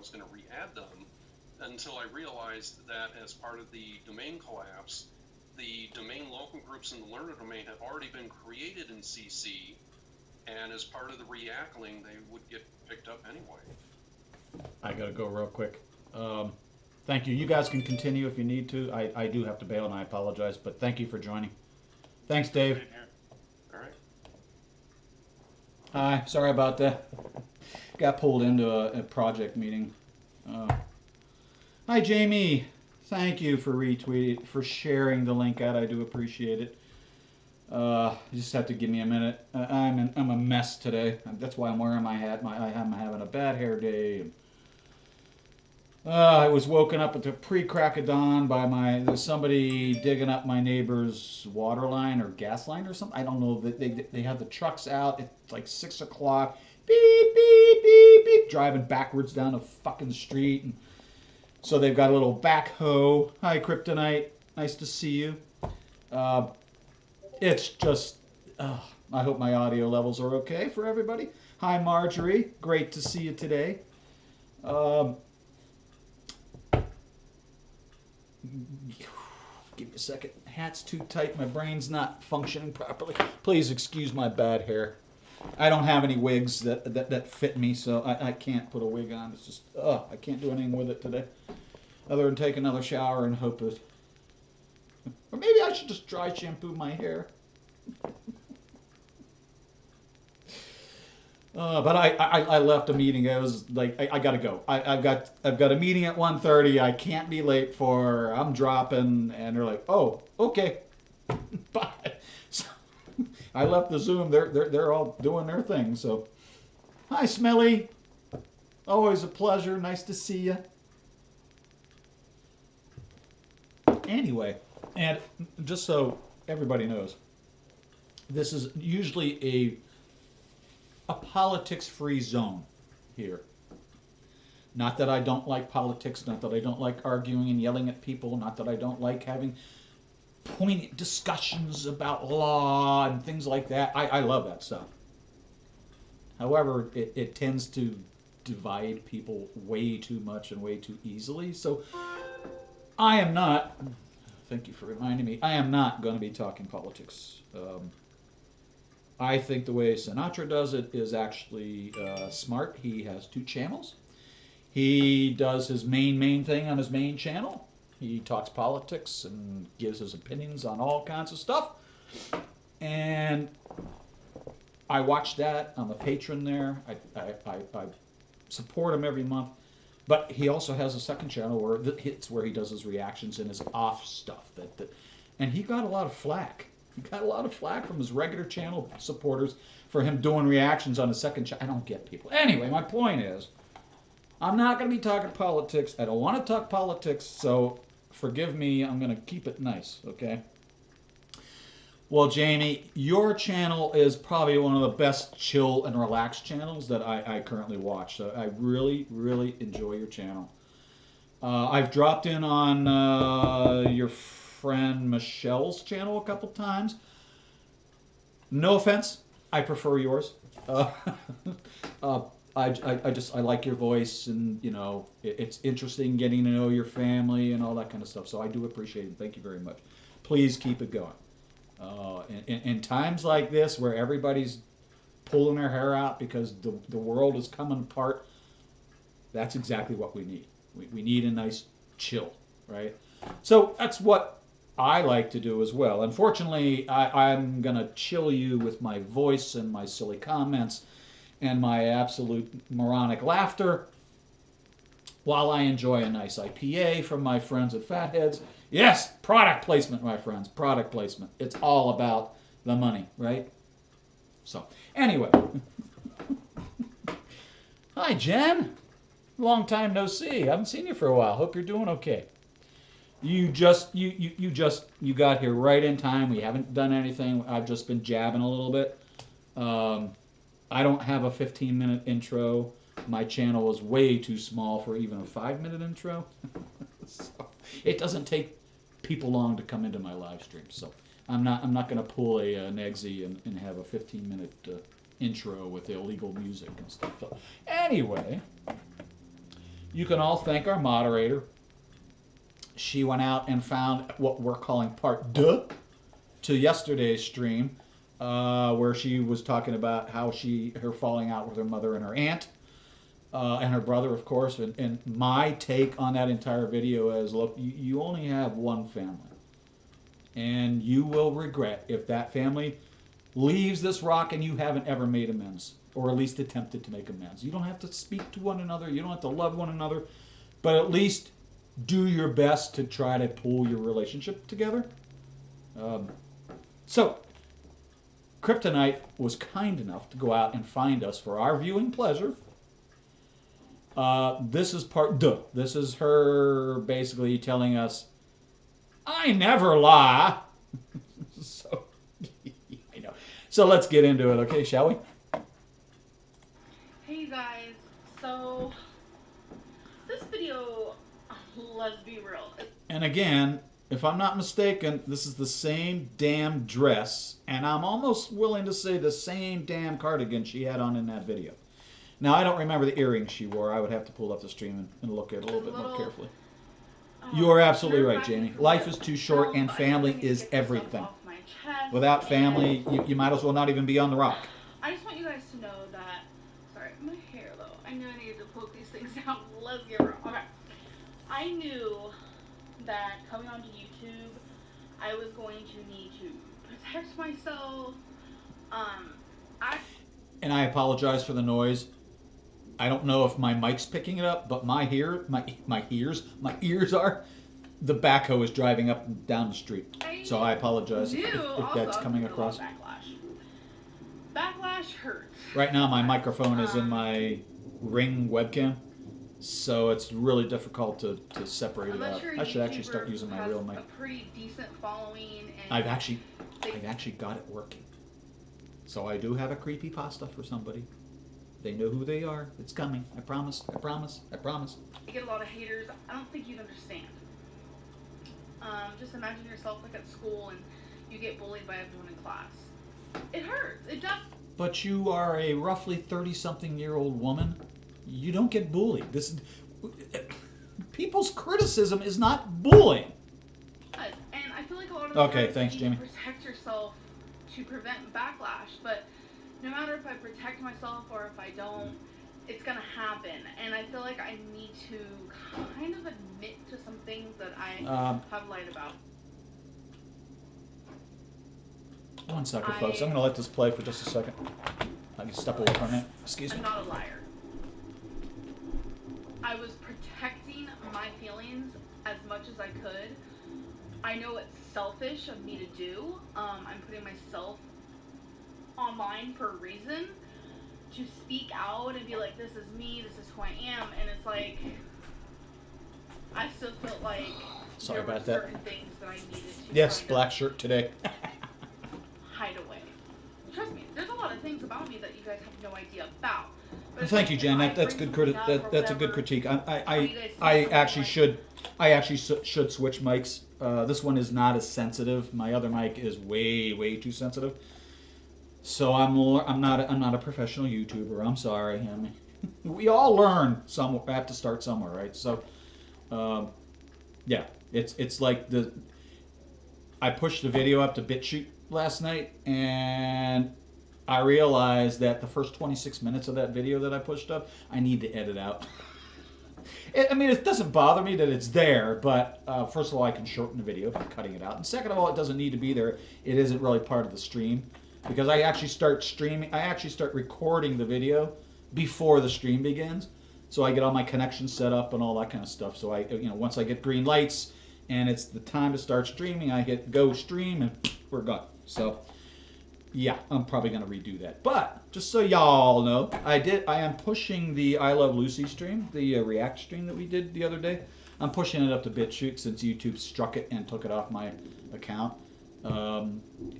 was going to re-add them until I realized that as part of the domain collapse, the domain local groups in the learner domain have already been created in CC, and as part of the reackling, they would get picked up anyway. I gotta go real quick. Thank you. You guys can continue if you need to. I do have to bail, and I apologize, but thank you for joining. Thanks, Dave. All right. Hi. Sorry about that. Got pulled into a project meeting. Hi, Jamie. Thank you for retweeting, for sharing the link out. I do appreciate it. You just have to give me a minute. I'm a mess today. That's why I'm wearing my hat. I'm having a bad hair day. I was woken up at the pre-crack of dawn by there's somebody digging up my neighbor's water line or gas line or something. I don't know. They have the trucks out. It's like 6 o'clock. Beep, beep, beep, beep. Driving backwards down the fucking street. And so they've got a little backhoe. Hi, Kryptonite. Nice to see you. It's just, I hope my audio levels are okay for everybody. Hi, Marjorie. Great to see you today. Give me a second. Hat's too tight. My brain's not functioning properly. Please excuse my bad hair. I don't have any wigs that fit me, so I can't put a wig on. It's just, I can't do anything with it today. Other than take another shower and hope it. Or maybe I should just dry shampoo my hair. But I left a meeting. I was like, I gotta go. I've got a meeting at 1:30. I can't be late for. I'm dropping, and they're like, oh, okay, bye. So I left the Zoom. They're all doing their thing. So, hi, Smelly. Always a pleasure. Nice to see you. Anyway, and just so everybody knows, this is usually a politics-free zone here. Not that I don't like politics, not that I don't like arguing and yelling at people, not that I don't like having poignant discussions about law and things like that. I love that stuff. However, it tends to divide people way too much and way too easily. So I am not, thank you for reminding me, I am not going to be talking politics. I think the way Sinatra does it is actually smart. He has 2 channels. He does his main thing on his main channel. He talks politics and gives his opinions on all kinds of stuff. And I watch that. I'm a patron there. I support him every month. But he also has a second channel where it's where he does his reactions and his off stuff. And he got a lot of flack. He got a lot of flack from his regular channel supporters for him doing reactions on his second channel. I don't get people. Anyway, my point is, I'm not going to be talking politics. I don't want to talk politics, so forgive me. I'm going to keep it nice, okay? Well, Jamie, your channel is probably one of the best chill and relaxed channels that I currently watch. So I really, really enjoy your channel. I've dropped in on your friend Michelle's channel a couple times. No offense, I prefer yours. I like your voice, and you know it's interesting getting to know your family and all that kind of stuff. So I do appreciate it. Thank you very much. Please keep it going. In times like this, where everybody's pulling their hair out because the world is coming apart, that's exactly what we need. We need a nice chill, right? So that's what I like to do as well. Unfortunately, I'm going to chill you with my voice and my silly comments and my absolute moronic laughter while I enjoy a nice IPA from my friends at Fatheads. Yes, product placement, my friends, product placement. It's all about the money, right? So, anyway. Hi, Jen. Long time no see. Haven't seen you for a while. Hope you're doing okay. You got here right in time. We haven't done anything. I've just been jabbing a little bit. I don't have a 15-minute intro. My channel is way too small for even a 5-minute intro. So it doesn't take people long to come into my live stream. So I'm not going to pull an Eggsy and have a 15-minute intro with illegal music and stuff. So anyway, You can all thank our moderator. She went out and found what we're calling part deux to yesterday's stream, where she was talking about how her falling out with her mother and her aunt, and her brother, of course. And my take on that entire video is, look, you only have one family. And you will regret if that family leaves this rock and you haven't ever made amends, or at least attempted to make amends. You don't have to speak to one another. You don't have to love one another. But at least do your best to try to pull your relationship together. So, Kryptonite was kind enough to go out and find us for our viewing pleasure. This is part deux. This is her basically telling us, I never lie. So, I know. So let's get into it, okay, shall we? Hey guys, so this video, let's be real. And again, if I'm not mistaken, this is the same damn dress, and I'm almost willing to say the same damn cardigan she had on in that video. Now, I don't remember the earrings she wore. I would have to pull up the stream and look at it a little bit more carefully. You are absolutely right, Jamie. Life is too short, and family is everything. Without family, you might as well not even be on the rock. I just want you guys to know that. Sorry, my hair though. I knew I needed to poke these things out. Let's get real. Okay. I knew that coming onto YouTube, I was going to need to protect myself. And I apologize for the noise. I don't know if my mic's picking it up, but my ears are. The backhoe is driving up and down the street, so I apologize if that's coming across. Backlash hurts. Right now, my microphone is in my Ring webcam, so it's really difficult to separate it out. I should actually start using my real mic. A pretty decent following. And I've actually got it working, so I do have a creepypasta for somebody. They know who they are. It's coming. I promise. I promise. I promise. You get a lot of haters. I don't think you'd understand. Just imagine yourself like at school and you get bullied by everyone in class. It hurts. It does. But you are a roughly 30-something-year-old woman. You don't get bullied. People's criticism is not bullying. And I feel like a lot of the okay, times thanks, you Jamie. protect yourself to prevent backlash, but no matter if I protect myself or if I don't, it's gonna happen. And I feel like I need to kind of admit to some things that I have lied about. One second, folks. I'm gonna let this play for just a second. I can step away from it. Excuse me. I'm not a liar. I was protecting my feelings as much as I could. I know it's selfish of me to do. I'm putting myself online for a reason, to speak out and be like, this is me, this is who I am, and it's like, I still felt like Sorry there were about that. certain things that I needed to Yes, kind black of shirt today. hide away. Trust me, there's a lot of things about me that you guys have no idea about. But Thank you, Jen. That's good. That's a good critique. I actually should switch mics. This one is not as sensitive. My other mic is way too sensitive. So I'm not a professional YouTuber. I'm sorry. I mean, we all learn have to start somewhere, right? So, yeah, it's like I pushed the video up to BitChute last night, and I realized that the first 26 minutes of that video that I pushed up, I need to edit out. I mean, it doesn't bother me that it's there, but first of all, I can shorten the video by cutting it out, and second of all, it doesn't need to be there. It isn't really part of the stream. Because I actually start recording the video before the stream begins, so I get all my connections set up and all that kind of stuff. So once I get green lights and it's the time to start streaming, I hit go stream and we're gone. So yeah, I'm probably gonna redo that. But just so y'all know, I am pushing the I Love Lucy stream, the React stream that we did the other day. I'm pushing it up to BitChute since YouTube struck it and took it off my account.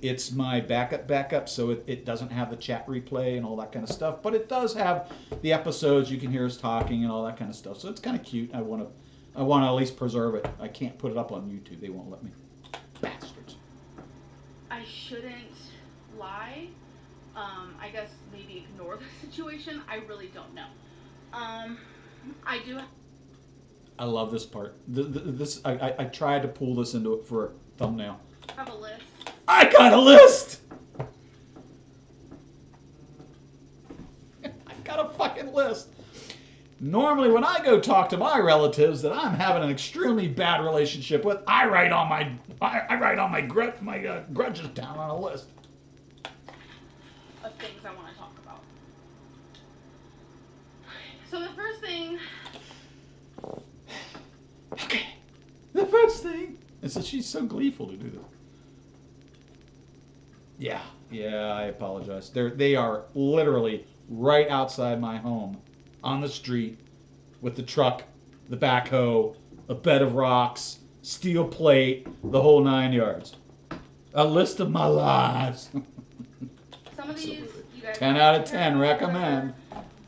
It's my backup, so it doesn't have the chat replay and all that kind of stuff, but it does have the episodes. You can hear us talking and all that kind of stuff, so it's kind of cute. I want to at least preserve it. I can't put it up on YouTube. They won't let me. Bastards. I shouldn't lie. I guess maybe ignore the situation. I really don't know. I do. I love this part. I tried to pull this into it for a thumbnail. I have a list. I got a list! I got a fucking list. Normally, when I go talk to my relatives that I'm having an extremely bad relationship with, I write all my grudges down on a list Of things I want to talk about. So the first thing. Okay. The first thing is that she's so gleeful to do this. Yeah, I apologize. They are literally right outside my home, on the street, with the truck, the backhoe, a bed of rocks, steel plate, the whole 9 yards. A list of my lies. Some of these, you guys 10 out of 10 recommend.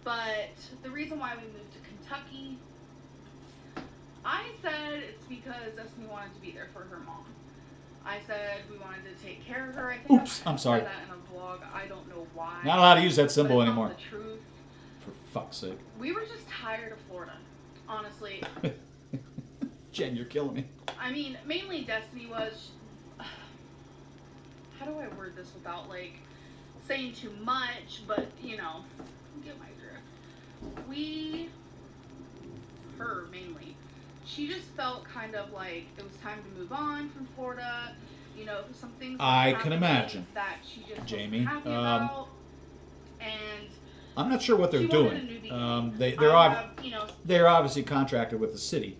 But the reason why we moved to Kentucky, I said it's because Destiny wanted to be there for her mom. I said we wanted to take care of her. I think Oops, I'm sorry. I said that in a vlog. I don't know why. Not allowed to use that symbol but it's anymore. not the truth. For fuck's sake. We were just tired of Florida, honestly. Jen, you're killing me. I mean, mainly Destiny was. How do I word this without like saying too much? But you know, get my drift. Her mainly. She just felt kind of like it was time to move on from Florida. You know, some things. I can imagine. That she just Jamie, wasn't happy about. And I'm not sure what they're she doing. wanted a new beginning. They're obviously contracted with the city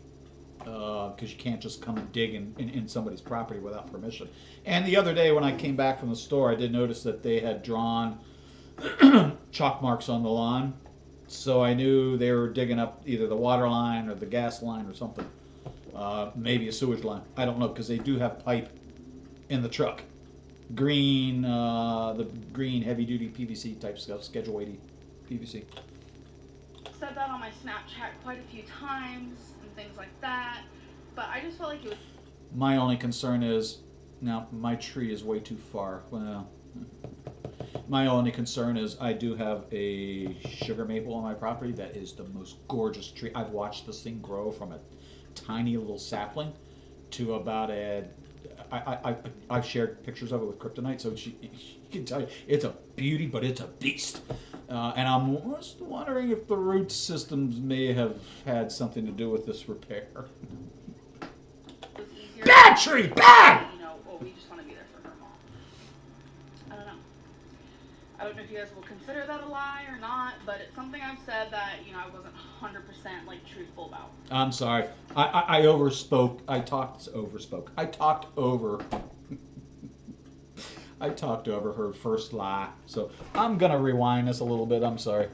because you can't just come and dig in somebody's property without permission. And the other day when I came back from the store, I did notice that they had drawn chalk marks on the lawn. So I knew they were digging up either the water line or the gas line or something. Maybe a sewage line. I don't know because they do have pipe in the truck. Green, the green heavy-duty PVC type stuff, Schedule 80 PVC. Said that on my Snapchat quite a few times and things like that, but I just felt like it was. My only concern is, now my tree is way too far. Well, my only concern is I do have a sugar maple on my property that is the most gorgeous tree. I've watched this thing grow from a tiny little sapling to about I've shared pictures of it with Kryptonite, so she can tell you it's a beauty, but it's a beast. And I'm just wondering if the root systems may have had something to do with this repair. Bad tree, bad! You know, well, we just want to be there for her mom. I don't know. I don't know if you guys will consider that a lie or not, but it's something I've said that, you know, I wasn't 100% like truthful about. I'm sorry. I overspoke. I talked over her first lie. So I'm going to rewind this a little bit. I'm sorry.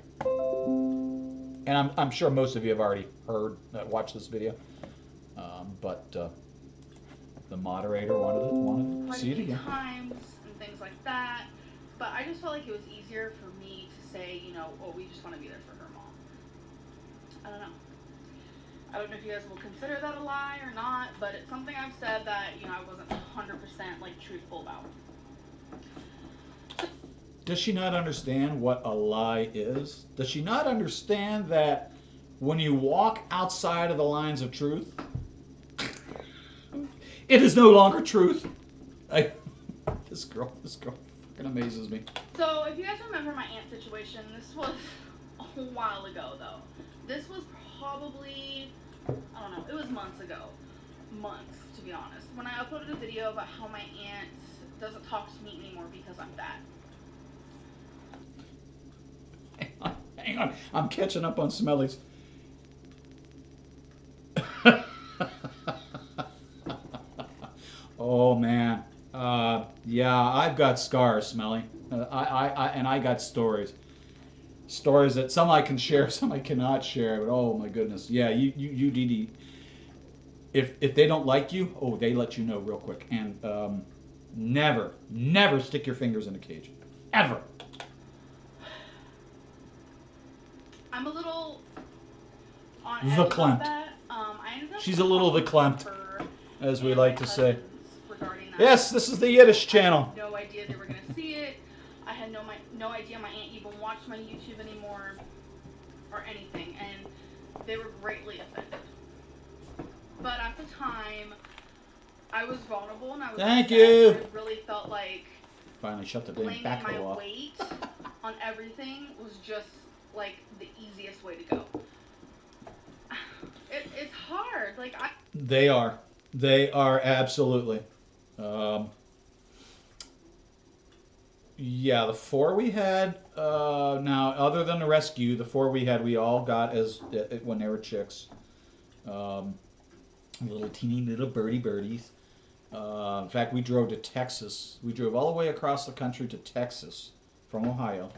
And I'm sure most of you have already watched this video. But the moderator wanted to see it again. Times and things like that. But I just felt like it was easier for me to say, you know, oh, we just want to be there for her mom. I don't know. I don't know if you guys will consider that a lie or not, but it's something I've said that, you know, I wasn't 100% like truthful about. Does she not understand what a lie is? Does she not understand that when you walk outside of the lines of truth, it is no longer truth? This girl fucking amazes me. So, if you guys remember my aunt situation, this was a while ago, though. This was probably, I don't know, it was months ago. Months, to be honest. When I uploaded a video about how my aunt doesn't talk to me anymore because I'm fat. Hang on. I'm catching up on Smellies. Oh, man. Yeah, I've got scars, Smelly. I got stories. Stories that some I can share, some I cannot share. But oh my goodness, yeah, you need. If they don't like you, oh, they let you know real quick. And never stick your fingers in a cage, ever. I'm a little on edge Verklempt. about that. I ended up She's a little verklempt, as we like to say. Regarding that. Yes, this is the Yiddish channel. I had no idea they were going to see it. I had no idea my aunt even watched my YouTube anymore or anything, and they were greatly offended. But at the time, I was vulnerable and I was Thank upset. you. And I really felt like Finally shut the damn blaming my backhoe off. weight on everything was just like the easiest way to go. It's hard. Like They are. They are absolutely. Yeah, the four we had. Now, other than the rescue, the four we had, we all got as when they were chicks. Little teeny little birdies. In fact, we drove to Texas. We drove all the way across the country to Texas from Ohio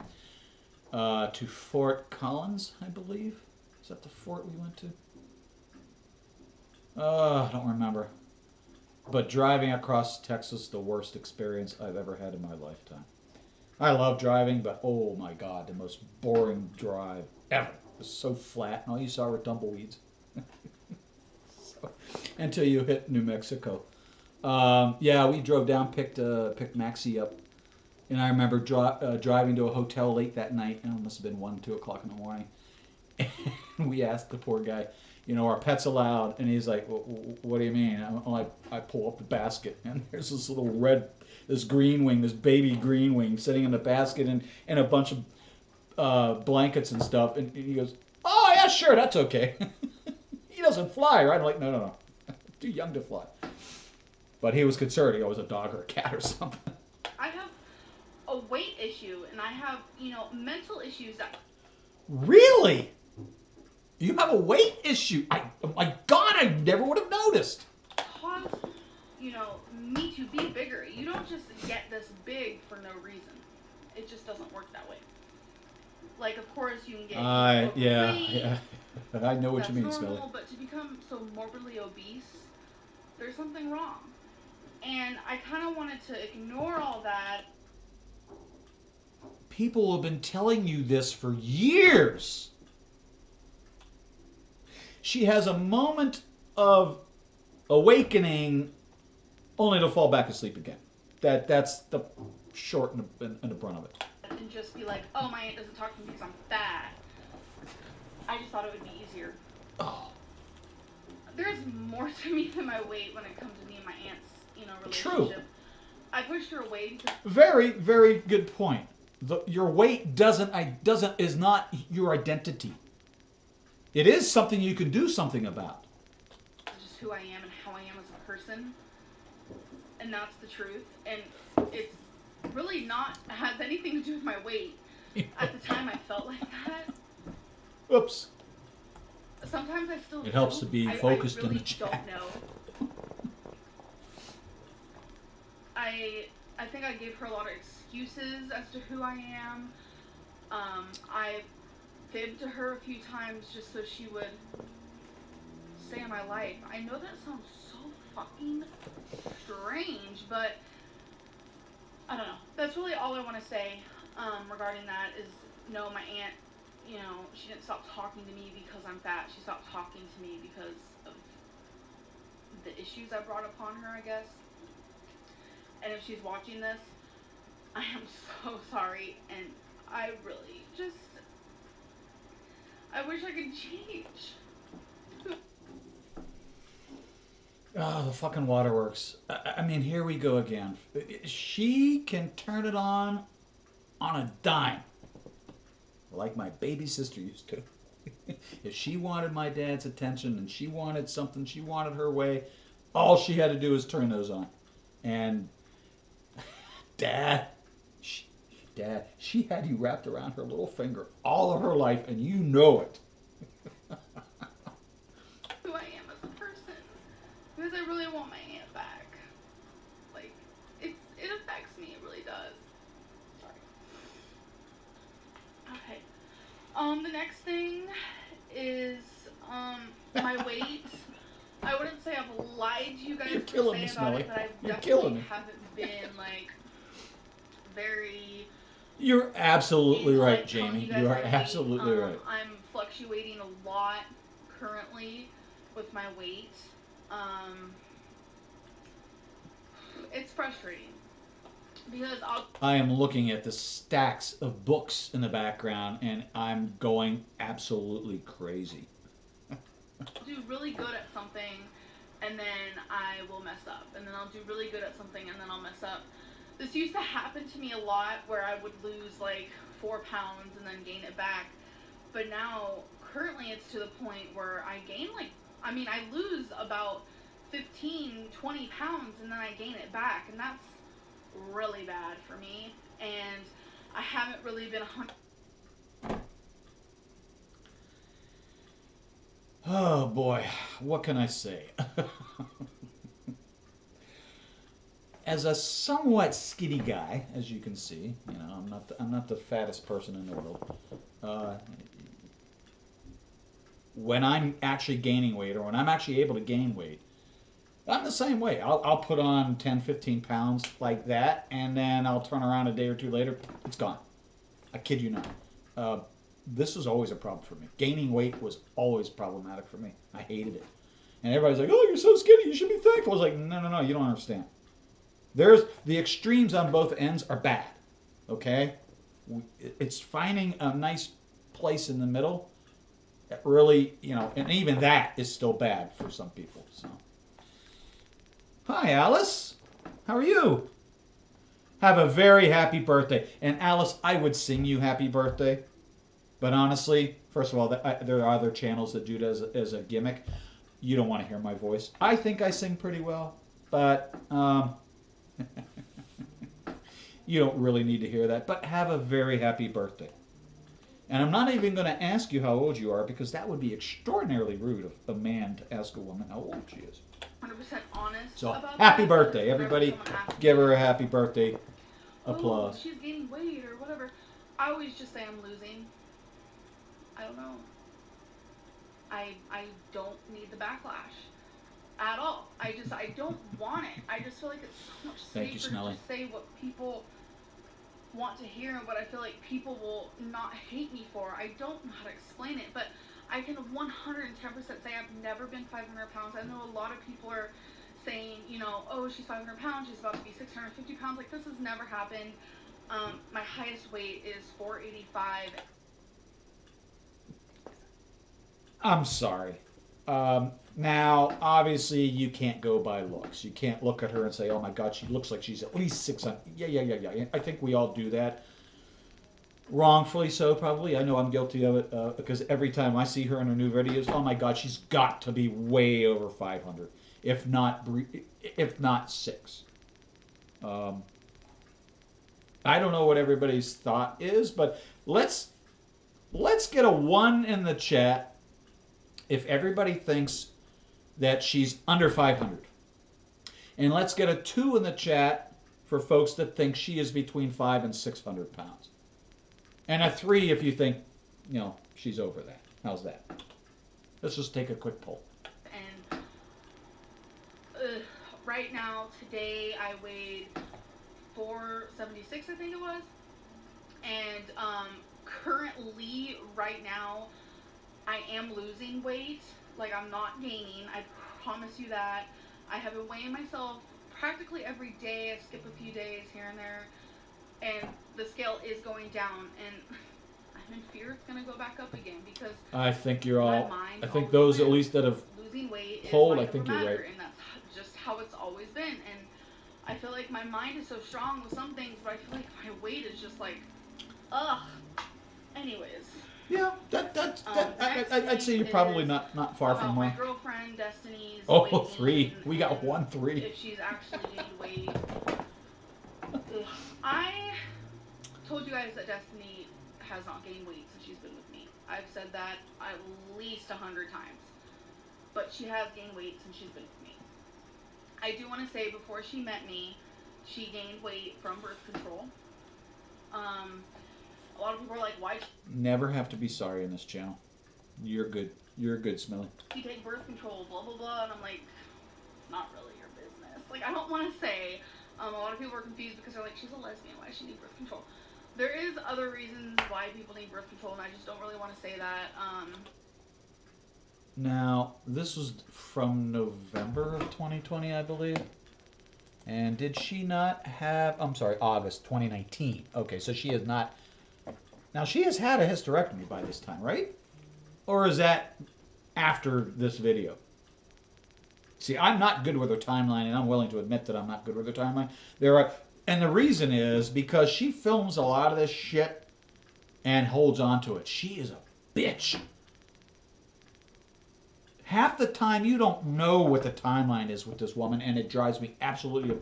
to Fort Collins, I believe. Is that the fort we went to? I don't remember. But driving across Texas, the worst experience I've ever had in my lifetime. I love driving, but oh my god, the most boring drive ever. It was so flat, and all you saw were tumbleweeds. So, until you hit New Mexico. Yeah, we drove down, picked Maxie up, and I remember driving to a hotel late that night, and it must have been 1, 2 o'clock in the morning. And we asked the poor guy, you know, are pets allowed? And he's like, what do you mean? I'm like, I pull up the basket, and there's this little this green wing, this baby green wing sitting in the basket, and a bunch of blankets and stuff. And he goes, oh, yeah, sure, that's okay. He doesn't fly, right? I'm like, no. Too young to fly. But he was concerned. He was a dog or a cat or something. I have a weight issue, and I have, mental issues that... Really? You have a weight issue? Oh my God, I never would have noticed. Cause, me to be bigger. You don't just get this big for no reason. It just doesn't work that way. Like, of course, you can get overweight. Yeah. I know what That's you mean, normal, Smelly. but to become so morbidly obese, there's something wrong. And I kind of wanted to ignore all that. People have been telling you this for years. She has a moment of awakening only to fall back asleep again. That's the short and the brunt of it. And just be like, oh, my aunt doesn't talk to me because I'm fat. I just thought it would be easier. Oh. There's more to me than my weight when it comes to me and my aunt's, relationship. True. I pushed her away because... Very, very good point. Your weight is not your identity. It is something you can do something about. It's just who I am and how I am as a person. And that's the truth. And it's really not has anything to do with my weight. At the time, I felt like that. Oops. Sometimes I still do. It helps to be focused I really in the chat. don't know. I think I gave her a lot of excuses as to who I am. I fibbed to her a few times just so she would stay in my life. I know that sounds so fucking strange, but I don't know. That's really all I want to say regarding that is, no, my aunt, she didn't stop talking to me because I'm fat. She stopped talking to me because of the issues I brought upon her, I guess. And if she's watching this, I am so sorry, and I really just... I wish I could change. Oh, the fucking waterworks. I mean, here we go again. She can turn it on a dime. Like my baby sister used to. If she wanted my dad's attention and she wanted something, she wanted her way, all she had to do was turn those on. And Dad, she had you wrapped around her little finger all of her life, and you know it. Who I am as a person. Because I really want my aunt back. Like, it affects me. It really does. Sorry. Okay. The next thing is, my weight. I wouldn't say I've lied to you guys You're per killing se me, about Smelly. it, but I You're killing definitely me. haven't been, like, very... You're absolutely into, right, like, telling Jamie. you guys You are my weight. absolutely right. I'm fluctuating a lot currently with my weight. It's frustrating. Because I am looking at the stacks of books in the background, and I'm going absolutely crazy. do really good at something, and then I will mess up, and then I'll do really good at something, and then I'll mess up. This used to happen to me a lot, where I would lose like 4 pounds and then gain it back. But now, currently, it's to the point where I gain like, I mean, I lose about 15, 20 pounds, and then I gain it back, and that's really bad for me. And I haven't really been 100. Oh boy, what can I say? As a somewhat skinny guy, as you can see, I'm not the fattest person in the world. Uh, when I'm actually gaining weight, or when I'm actually able to gain weight, I'm the same way. I'll put on 10, 15 pounds like that, and then I'll turn around a day or two later, it's gone. I kid you not. This was always a problem for me. Gaining weight was always problematic for me. I hated it. And everybody's like, oh, you're so skinny, you should be thankful. I was like, no, you don't understand. There's the extremes on both ends are bad. Okay? It's finding a nice place in the middle that really, and even that is still bad for some people. So, hi, Alice. How are you? Have a very happy birthday. And Alice, I would sing you happy birthday. But honestly, first of all, there are other channels that do it as a gimmick. You don't want to hear my voice. I think I sing pretty well, but you don't really need to hear that. But have a very happy birthday. And I'm not even going to ask you how old you are, because that would be extraordinarily rude of a man to ask a woman how old she is. 100% honest. So, about happy that, birthday. Everybody give her a happy birthday applause. Oh, she's gaining weight or whatever. I always just say I'm losing. I don't know. I don't need the backlash at all. I don't want it. I just feel like it's so much Thank you, safer to Smelly. just say what people want to hear and what I feel like people will not hate me for. I don't know how to explain it, but I can 110% say I've never been 500 pounds. I know a lot of people are saying, oh, she's 500 pounds, she's about to be 650 pounds. Like, this has never happened. My highest weight is 485. I'm sorry. Now, obviously, you can't go by looks. You can't look at her and say, oh my God, she looks like she's at least 600. Yeah. I think we all do that. Wrongfully so, probably. I know I'm guilty of it, because every time I see her in her new videos, oh my God, she's got to be way over 500, if not 6. I don't know what everybody's thought is, but let's get a 1 in the chat if everybody thinks that she's under 500. And let's get a 2 in the chat for folks that think she is between 500 and 600 pounds. And a 3 if you think, she's over that. How's that? Let's just take a quick poll. And right now, today, I weighed 476, I think it was. And currently, right now, I am losing weight. Like, I'm not gaining. I promise you that. I have been weighing myself practically every day. I skip a few days here and there. And the scale is going down. And I'm in fear it's going to go back up again, because I think you're my all. mind I think always those at wins. least that have Losing weight polled, is I like think a you're matter, right. and that's just how it's always been. And I feel like my mind is so strong with some things, but I feel like my weight is just like, ugh. Anyways. Yeah, I'd say you're probably not far from my wrong. girlfriend Destiny's Oh, weight 3. gain, We got and 1 3. if she's actually gained weight. I told you guys that Destiny has not gained weight since she's been with me. I've said that at least 100 times. But she has gained weight since she's been with me. I do want to say, before she met me, she gained weight from birth control. A lot of people are like, why? Never have to be sorry in this channel. You're good. You're good, Smelly. You take birth control, blah, blah, blah. And I'm like, it's not really your business. Like, I don't want to say. A lot of people are confused because they're like, she's a lesbian. Why does she need birth control? There is other reasons why people need birth control, and I just don't really want to say that. Now, this was from November of 2020, I believe. And did she not have... I'm sorry, August 2019. Okay, so she has not... Now, she has had a hysterectomy by this time, right? Or is that after this video? See, I'm not good with her timeline, and I'm willing to admit that I'm not good with her timeline. And the reason is because she films a lot of this shit and holds on to it. She is a bitch. Half the time, you don't know what the timeline is with this woman, and it drives me absolutely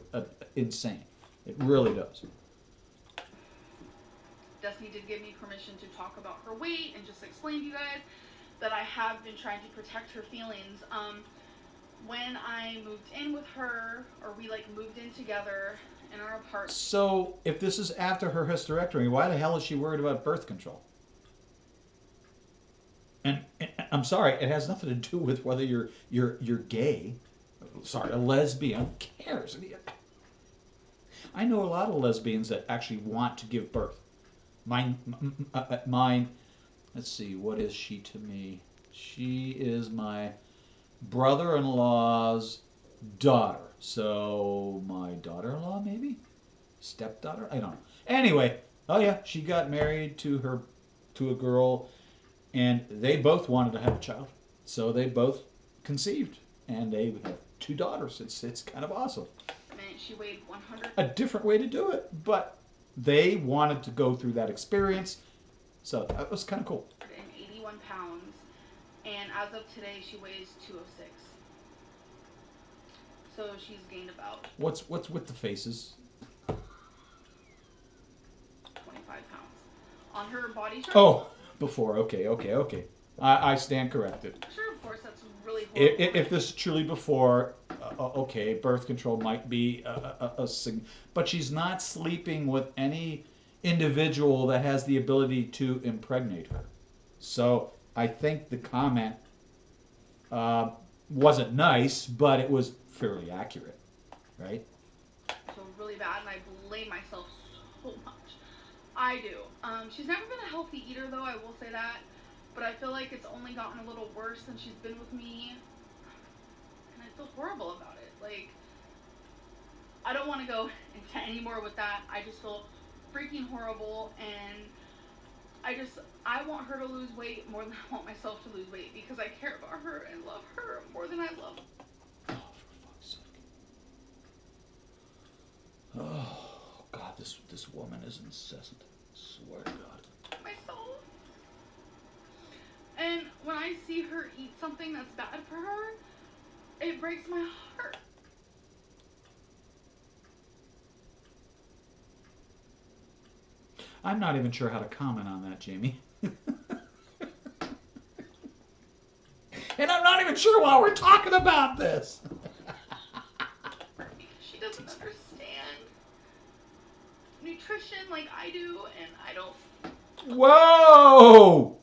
insane. It really does. Destiny did give me permission to talk about her weight and just explain to you guys that I have been trying to protect her feelings. When I moved in with her, or we like moved in together in our apartment. So, if this is after her hysterectomy, why the hell is she worried about birth control? And I'm sorry, it has nothing to do with whether you're gay. Sorry, a lesbian. Who cares? I know a lot of lesbians that actually want to give birth. Mine. Let's see, what is she to me? She is my brother-in-law's daughter. So my daughter-in-law, maybe? Stepdaughter? I don't know. Anyway, oh yeah, she got married to a girl, and they both wanted to have a child. So they both conceived, and they have 2 daughters. It's kind of awesome. Man, she weighed 100. A different way to do it, but they wanted to go through that experience, so that was kind of cool. 81 pounds, and as of today, she weighs 206. So she's gained about. What's with the faces? 25 pounds on her body chart. Oh, before. Okay. I stand corrected. Sure, of course, that's really horrible. If this is truly before, okay, birth control might be a but she's not sleeping with any individual that has the ability to impregnate her. So I think the comment wasn't nice, but it was fairly accurate, right? So really bad, and I blame myself so much. I do. She's never been a healthy eater, though, I will say that. But I feel like it's only gotten a little worse since she's been with me. And I feel horrible about it. Like, I don't want to go into any more with that. I just feel freaking horrible. And I want her to lose weight more than I want myself to lose weight. Because I care about her and love her more than I love. Oh, for fuck's sake. Oh, God, this woman is incessant. I swear to God. Myself. And when I see her eat something that's bad for her, it breaks my heart. I'm not even sure how to comment on that, Jamie. And I'm not even sure why we're talking about this. She doesn't understand nutrition like I do, and I don't. Whoa!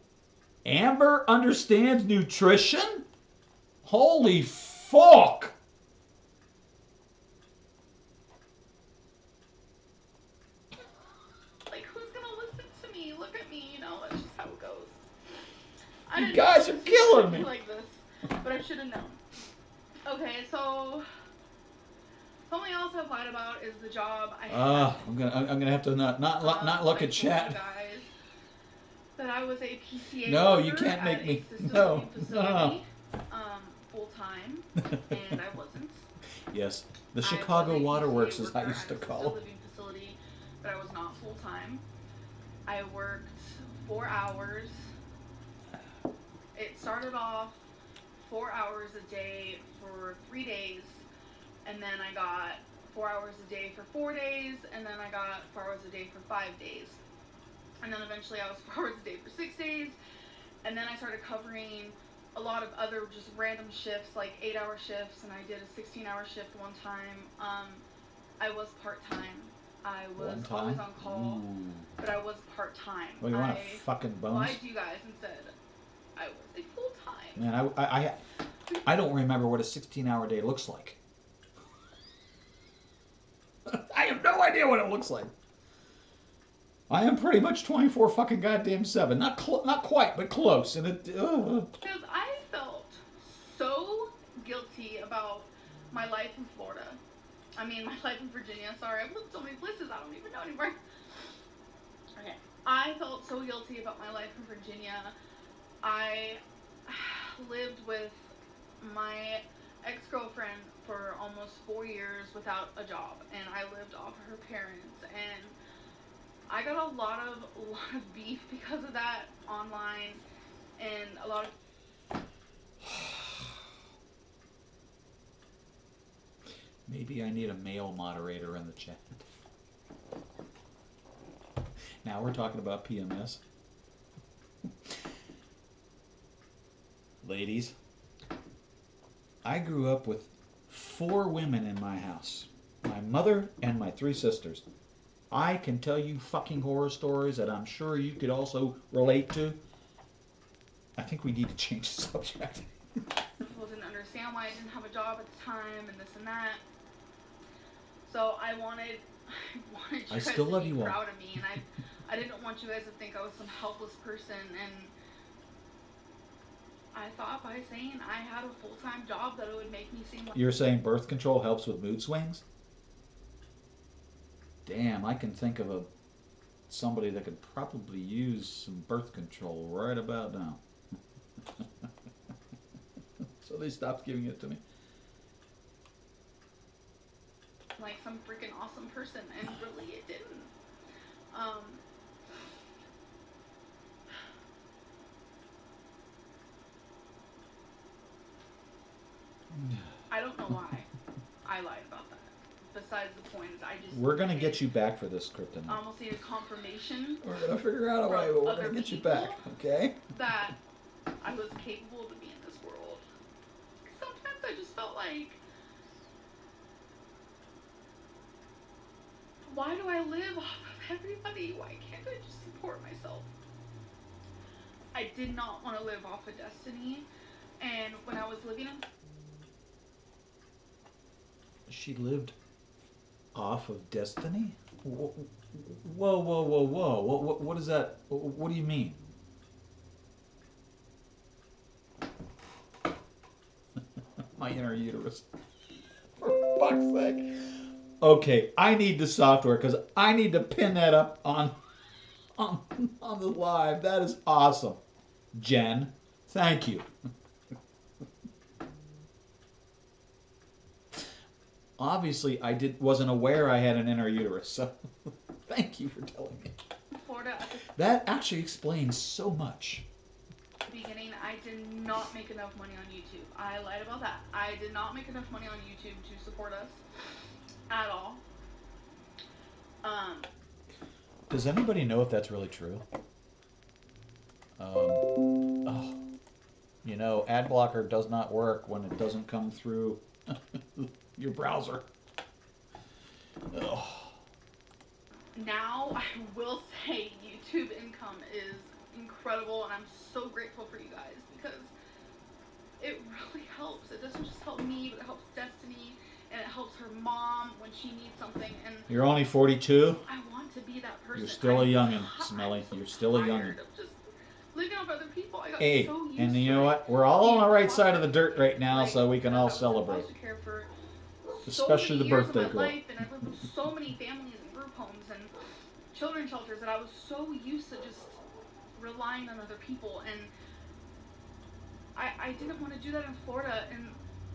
Amber understands nutrition? Holy fuck! Like, who's gonna listen to me? Look at me, you know, that's just how it goes. You guys are killing me. Like this, but I should have known. Okay, so something else I've lied about is the job I had. I'm gonna have to not look at chat. Guys, that I was a PCA. No, you can't make me. No. Full time, and I wasn't. Yes, the Chicago Waterworks is how I used to call it. Living facility, but I was not full time. I worked 4 hours. It started off 4 hours a day for 3 days, and then I got 4 hours a day for 4 days, and then I got 4 hours a day for 5 days. And then eventually I was 4 hours a day for 6 days, and then I started covering a lot of other just random shifts, like 8-hour shifts, and I did a 16-hour shift one time. I was part-time. I was always on call, but I was part-time. Well, you want a fucking bones? Lied to you guys and said I was a full-time. Man, I don't remember what a 16-hour day looks like. I have no idea what it looks like. I am pretty much 24 fucking goddamn 7. Not quite, but close. And it. Because I felt so guilty about my life in Florida. I mean, my life in Virginia. Sorry, I've lived so many places I don't even know anymore. Okay. I felt so guilty about my life in Virginia. I lived with my ex-girlfriend for almost 4 years without a job, and I lived off of her parents, and I got a lot of beef because of that online, and a lot of Maybe I need a male moderator in the chat. Now we're talking about PMS. Ladies, I grew up with 4 women in my house. My mother and my 3 sisters. I can tell you fucking horror stories that I'm sure you could also relate to. I think we need to change the subject. people didn't understand why I didn't have a job at the time and this and that. So I wanted you I guys still to love be you all. proud of me, and I didn't want you guys to think I was some helpless person, and I thought by saying I had a full-time job that it would make me seem like You're saying birth control helps with mood swings? Damn, I can think of somebody that could probably use some birth control right about now. So they stopped giving it to me. some freaking awesome person, and really it didn't. Um, I don't know why I lied about that. Besides the point is, I just We're gonna get you back for this, Kryptonite. I almost needed confirmation We're gonna figure out a way, but we're gonna get you back, okay? that I was capable to be in this world. Sometimes I just felt like, why do I live off of everybody? Why can't I just support myself? I did not want to live off of Destiny, and when I was living in... She lived off of Destiny? Whoa, whoa, whoa, whoa. What is that? What do you mean? My inner uterus. For fuck's sake. Okay, I need the software because I need to pin that up on the live. That is awesome. Jen, thank you. Obviously, I wasn't aware I had an inner uterus, so thank you for telling me. Florida at the That actually explains so much. beginning, I did not make enough money on YouTube. I lied about that. I did not make enough money on YouTube to support us at all. Does anybody know if that's really true? Oh, you know, ad blocker does not work when it doesn't come through your browser. Oh. Now, I will say YouTube income is incredible, and I'm so grateful for you guys because it really helps. It doesn't just help me, but it helps Destiny, and it helps her mom when she needs something. And You're only 42? I want to be that person. You're still a youngin', I'm Smelly. so You're still a youngin'. tired of just living off other people. I got Hey, so used and to you know it. what? We're all on Being the in right side foster of the dirt right now, like, so we can because all I was in celebrate. foster care for Especially the so many years of birthday my girl. life, and I lived with so many families and group homes and children's shelters that I was so used to just relying on other people, and I didn't want to do that in Florida, and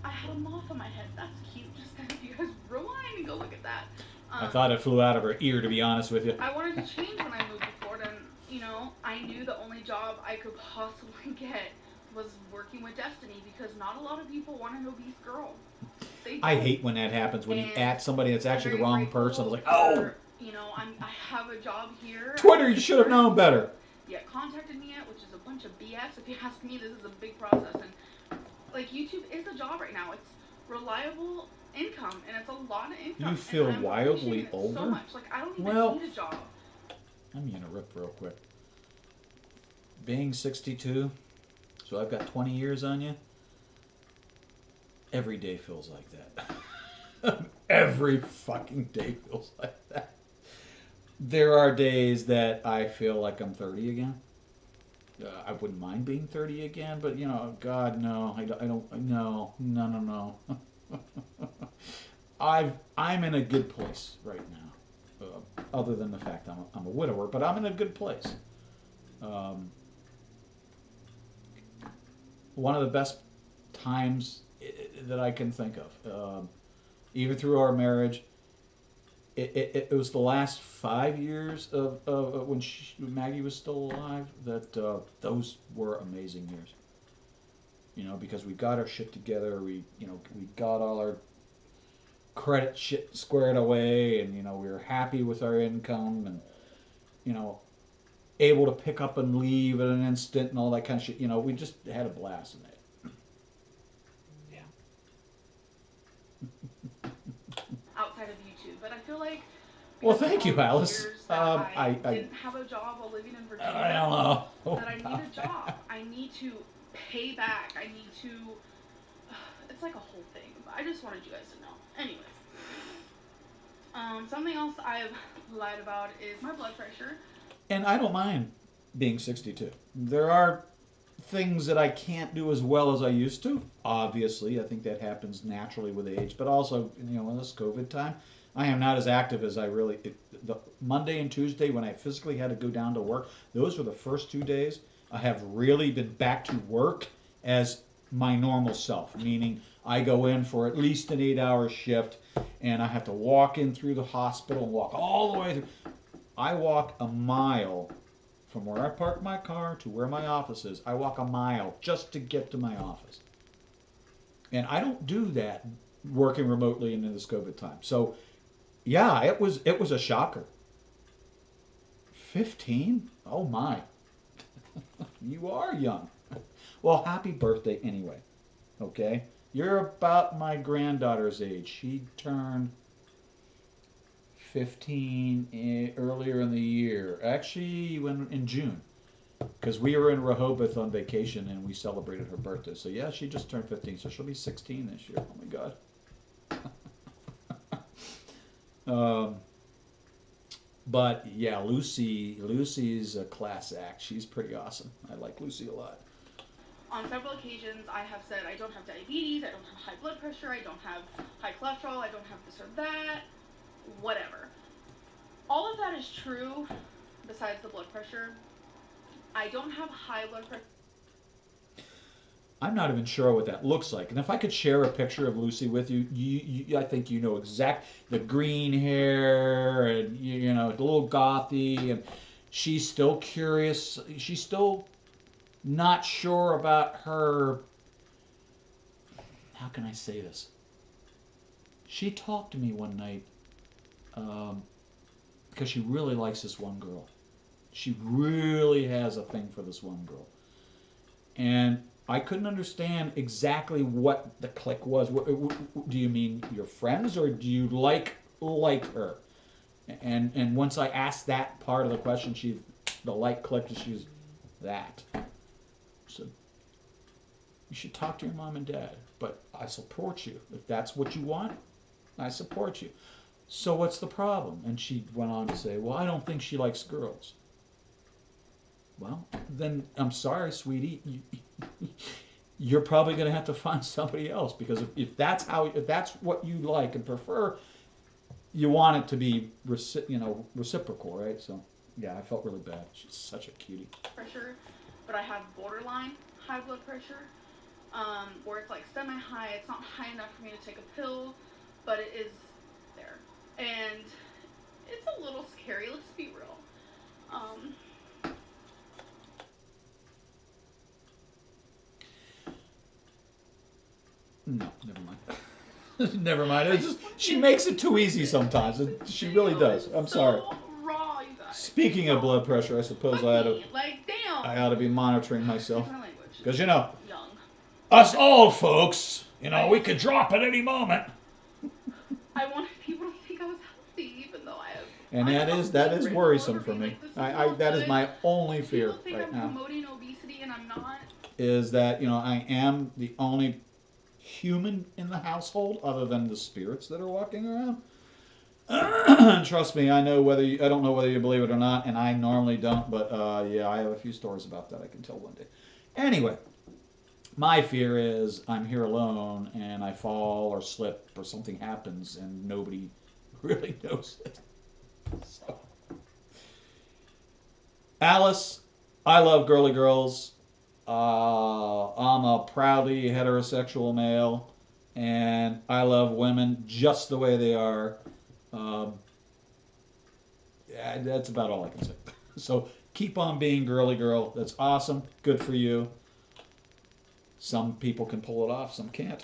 I had a moth on my head. That's cute. Just if you guys rewind and go look at that. I thought it flew out of her ear, to be honest with you. I wanted to change when I moved to Florida, and I knew the only job I could possibly get was working with Destiny, because not a lot of people want an obese girl. I hate when that happens, when you And at somebody that's actually the very wrong grateful person. It's like, for, oh! I have a job here. Twitter, you should have known better. Yet contacted me yet, which is a bunch of BS. If you ask me, this is a big process, and like YouTube is a job right now. It's reliable income, and it's a lot of income. You feel and I'm wildly appreciating it older? so much. Like, I don't even Well, need a job. I'm gonna rip real quick. Being 62, so I've got 20 years on you. Every day feels like that. Every fucking day feels like that. There are days that I feel like I'm 30 again. I wouldn't mind being 30 again, but God, no, I don't, no. I'm in a good place right now, other than the fact I'm a widower, but I'm in a good place. One of the best times that I can think of. Even through our marriage, it was the last 5 years of when Maggie was still alive that those were amazing years. Because we got our shit together. We got all our credit shit squared away, and we were happy with our income, and you know, able to pick up and leave at an instant and all that kind of shit. We just had a blast in it. Yeah. Outside of YouTube, but I feel like Well, because of thank all you, the Alice. years that I didn't have a job while living in I Virginia, don't know. that I need a job. I need to pay back. I need to. It's like a whole thing. But I just wanted you guys to know. Anyways, something else I've lied about is my blood pressure. And I don't mind being 62. There are things that I can't do as well as I used to. Obviously, I think that happens naturally with age, but also, in this COVID time, I am not as active as I really. The Monday and Tuesday when I physically had to go down to work, those were the first 2 days I have really been back to work as my normal self, meaning I go in for at least an 8-hour shift, and I have to walk in through the hospital and walk all the way through. I walk a mile from where I park my car to where my office is. I walk a mile just to get to my office. And I don't do that working remotely in this COVID time. So, yeah, it was a shocker. 15? Oh my. You are young. Well, happy birthday anyway. Okay? You're about my granddaughter's age. She turned 15 earlier in the year. Actually, in June. Because we were in Rehoboth on vacation and we celebrated her birthday. So, yeah, she just turned 15. So she'll be 16 this year. Oh, my God. But, yeah, Lucy's a class act. She's pretty awesome. I like Lucy a lot. On several occasions, I have said I don't have diabetes, I don't have high blood pressure, I don't have high cholesterol, I don't have this or that, whatever. All of that is true, besides the blood pressure. I don't have high blood pressure. I'm not even sure what that looks like. And if I could share a picture of Lucy with you, I think you know exact the green hair and a little gothy, and she's still curious. She's still not sure about her. How can I say this? She talked to me one night because she really likes this one girl. She really has a thing for this one girl, and I couldn't understand exactly what the click was. Do you mean your friends, or do you like her? And once I asked that part of the question, the like clicked, and she's that. So you should talk to your mom and dad. But I support you. If that's what you want, I support you. So what's the problem? And she went on to say, well, I don't think she likes girls. Well, then I'm sorry, sweetie. You're probably going to have to find somebody else, because if that's what you like and prefer, you want it to be reciprocal, right? So yeah, I felt really bad. She's such a cutie. Pressure, but I have borderline high blood pressure, where it's like semi-high. It's not high enough for me to take a pill, but it is there, and it's a little scary. Let's be real. No, never mind. Never mind. It's just, she makes it too easy sometimes. She really does. I'm sorry. Raw, you guys. Speaking of blood pressure, I suppose I ought to be monitoring myself. Because, Young. us old folks, we could drop at any moment. I wanted people to think I was healthy, even though I have. And that is worrisome for me. That is my only fear right now. People think I'm promoting obesity, and I'm not. Is that, I am the only human in the household other than the spirits that are walking around. Trust me, I don't know whether you believe it or not, and I normally don't, but yeah, I have a few stories about that I can tell one day. Anyway, my fear is I'm here alone and I fall or slip or something happens and nobody really knows it. So. Alice, I love girly girls. I'm a proudly heterosexual male. and I love women just the way they are. Um, yeah, that's about all I can say. So keep on being girly girl. That's awesome. Good for you. Some people can pull it off, some can't.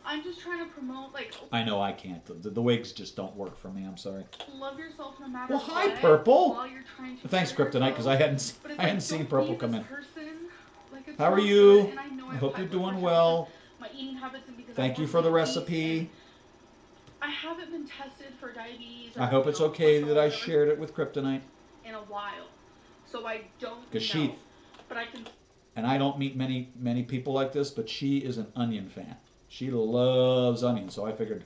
I'm just trying to promote, like, I know I can't. The wigs just don't work for me. I'm sorry. love yourself no matter Well, hi, what. Purple. While you're trying to Thanks, better Kryptonite, because yourself. I But it's hadn't like, seen don't Purple be come this in. person. Like, it's How are not good, you? and I know I I have hope high you're blood doing pressure because well. my eating habits and because I Thank you work for the late nights, and recipe. I haven't been tested for diabetes I or, hope it's okay cholesterol that or I whatever shared it with Kryptonite. in a while. So I don't Because know. But I can and I don't meet many people like this, but she is an onion fan. She loves onions, so I figured,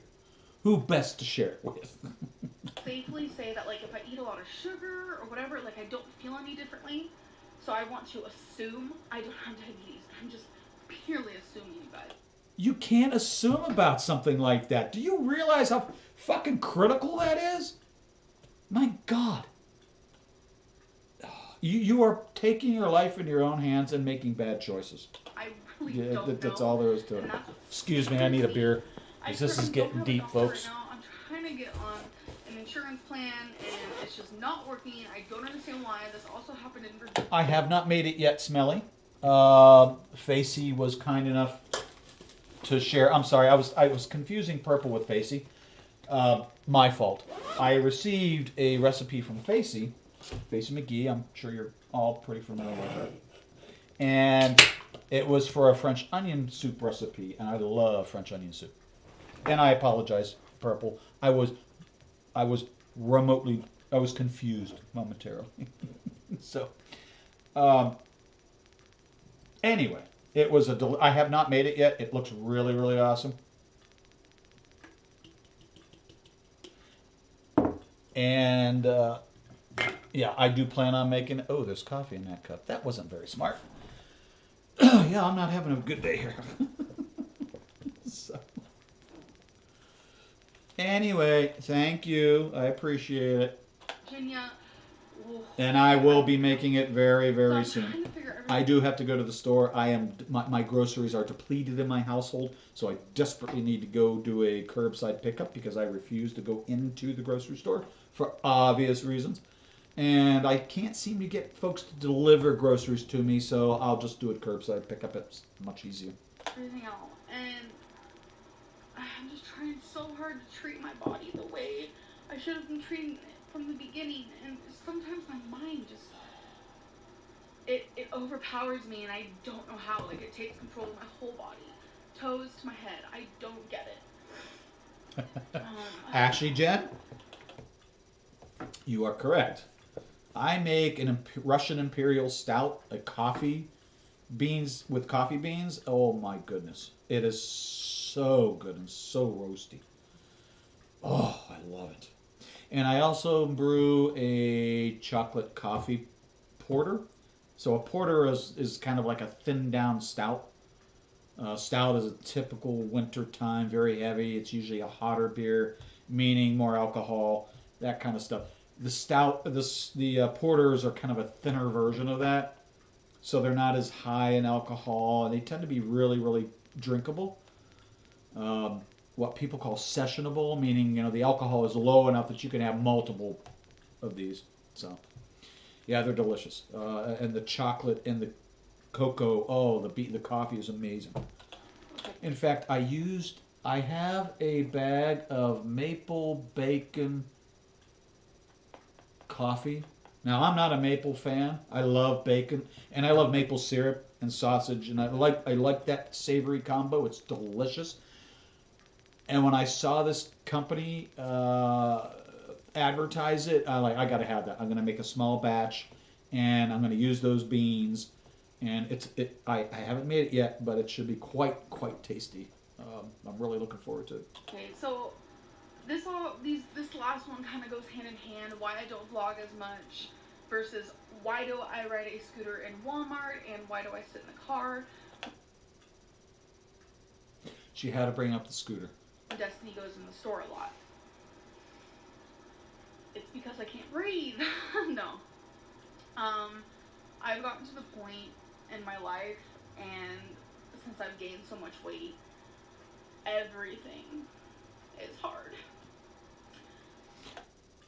who best to share it with? safely say that, like, if I eat a lot of sugar or whatever, like, I don't feel any differently. So I want to assume I don't have diabetes. I'm just purely assuming, you guys. You can't assume about something like that. Do you realize how fucking critical that is? My God. You are taking your life in your own hands and making bad choices. I really Yeah, don't that's know. all there is to it. And that's what Excuse me, I need a scares me. beer. I Because this is currently don't getting have a deep, doctor right folks. now. I'm trying to get on an insurance plan, and it's just not working. I don't understand why. This also happened in Virginia. I have not made it yet, Smelly. Facey was kind enough to share. I'm sorry, I was confusing Purple with Facey. My fault. I received a recipe from Facey McGee. I'm sure you're all pretty familiar with her. And it was for a French onion soup recipe, and I love French onion soup. And I apologize, Purple. I was remotely I was confused momentarily. So, um, anyway, it was I have not made it yet. It looks really really awesome. And yeah, I do plan on making it. Oh, there's coffee in that cup. That wasn't very smart. Yeah, I'm not having a good day here. So, anyway, thank you. I appreciate it. Virginia. And I will be making it very, So very I'm soon. trying to figure everything. I do have to go to the store. My groceries are depleted in my household, so I desperately need to go do a curbside pickup because I refuse to go into the grocery store for obvious reasons. And I can't seem to get folks to deliver groceries to me, so I'll just do it curbside pickup. It's much easier. Everything out, and I'm just trying so hard to treat my body the way I should have been treating it from the beginning, and sometimes my mind just it overpowers me, and I don't know how. Like, it takes control of my whole body, toes to my head. I don't get it. Ashley Jen, you are correct. I make an Russian Imperial Stout, a coffee beans with coffee beans. Oh my goodness, it is so good and so roasty. Oh, I love it. And I also brew a chocolate coffee porter. So a porter is kind of like a thinned down stout. Stout is a typical winter time, very heavy. It's usually a hotter beer, meaning more alcohol, that kind of stuff. The stout, the porters are kind of a thinner version of that, so they're not as high in alcohol, and they tend to be really, really drinkable. Um, what people call sessionable, meaning the alcohol is low enough that you can have multiple of these. So yeah, they're delicious, and the chocolate and the cocoa. Oh, the coffee is amazing. In fact, I have a bag of maple bacon coffee. Now, I'm not a maple fan. I love bacon and I love maple syrup and sausage, and I like that savory combo. It's delicious. And when I saw this company advertise it, I got to have that. I'm going to make a small batch, and I'm going to use those beans. And I haven't made it yet, but it should be quite tasty. I'm really looking forward to it. Okay, so this last one kind of goes hand in hand. Why I don't vlog as much versus why do I ride a scooter in Walmart and why do I sit in the car? She had to bring up the scooter. Destiny goes in the store a lot. It's because I can't breathe. No. I've gotten to the point in my life, and since I've gained so much weight, every everything is hard.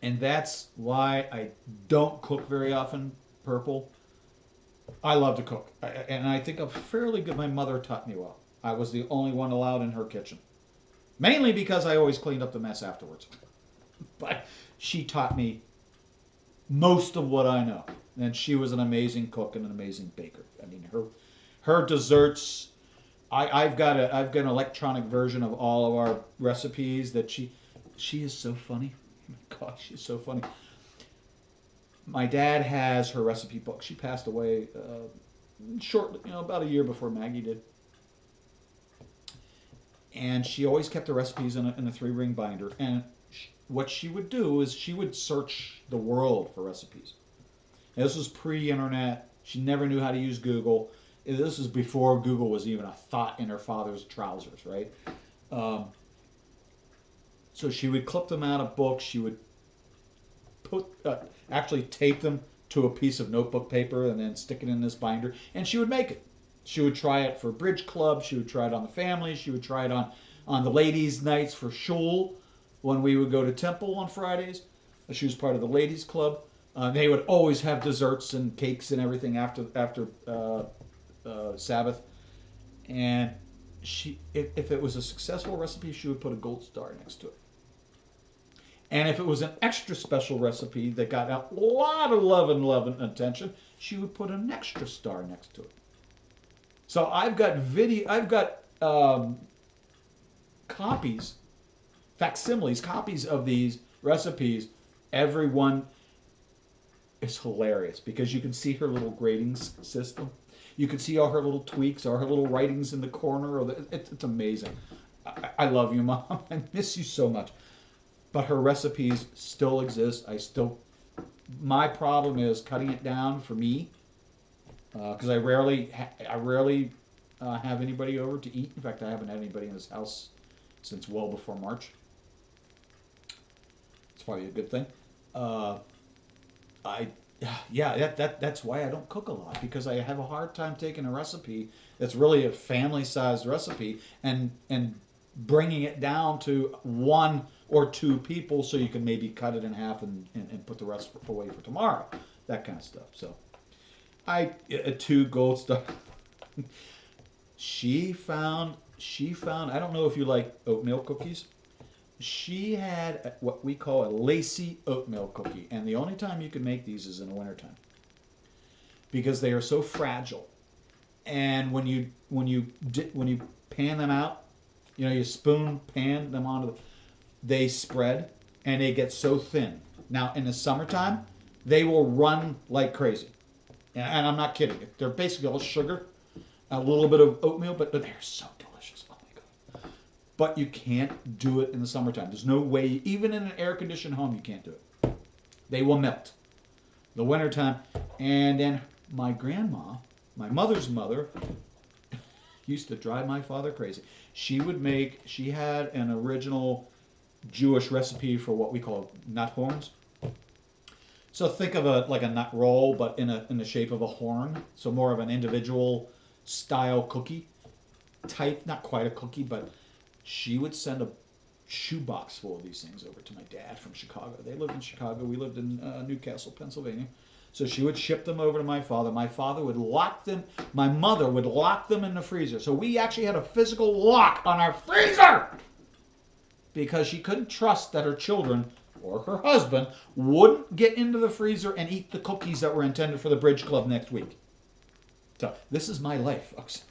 And that's why I don't cook very often, Purple. I love to cook. And I think I'm fairly good. My mother taught me well. I was the only one allowed in her kitchen. Mainly because I always cleaned up the mess afterwards. But she taught me most of what I know. And she was an amazing cook and an amazing baker. I mean, her desserts. I've got an electronic version of all of our recipes that she is so funny. Gosh, she's so funny. My dad has her recipe book. She passed away shortly, about a year before Maggie did. And she always kept the recipes in a 3-ring binder. And what she would do is she would search the world for recipes. Now, this was pre-internet. She never knew how to use Google. This is before Google was even a thought in her father's trousers, right? So she would clip them out of books. She would actually tape them to a piece of notebook paper and then stick it in this binder, and she would make it. She would try it for bridge club. She would try it on the family. She would try it on the ladies' nights for shul when we would go to temple on Fridays. She was part of the ladies' club. They would always have desserts and cakes and everything after Sabbath. And if it was a successful recipe, she would put a gold star next to it. And if it was an extra special recipe that got a lot of love and attention, she would put an extra star next to it. So I've got copies, facsimiles, copies of these recipes. Every one is hilarious because you can see her little grading system. You can see all her little tweaks, all her little writings in the corner. It's amazing. I love you, Mom. I miss you so much. But her recipes still exist. My problem is cutting it down for me because I rarely have anybody over to eat. In fact, I haven't had anybody in this house since well before March. It's probably a good thing. That's why I don't cook a lot, because I have a hard time taking a recipe that's really a family-sized recipe and bringing it down to 1 or 2 people so you can maybe cut it in half and put the rest away for tomorrow. That kind of stuff. So a 2 gold star. She found, I don't know if you like oatmeal cookies. She had what we call a lacy oatmeal cookie, and the only time you can make these is in the wintertime because they are so fragile. And when you pan them out, you spoon pan them onto they spread and they get so thin. Now in the summertime, they will run like crazy, and I'm not kidding. They're basically all sugar, a little bit of oatmeal, but they're so delicious. Oh my god! But you can't do it in the summertime. There's no way, even in an air-conditioned home, you can't do it. They will melt. The wintertime. And then my grandma, my mother's mother, used to drive my father crazy. She had an original Jewish recipe for what we call nut horns. So think of a nut roll, but in the shape of a horn. So more of an individual style cookie type, not quite a cookie, but she would send a shoebox full of these things over to my dad from Chicago. They lived in Chicago. We lived in Newcastle, Pennsylvania. So she would ship them over to my father. My father would lock them. My mother would lock them in the freezer. So we actually had a physical lock on our freezer because she couldn't trust that her children or her husband wouldn't get into the freezer and eat the cookies that were intended for the bridge club next week. So this is my life, folks.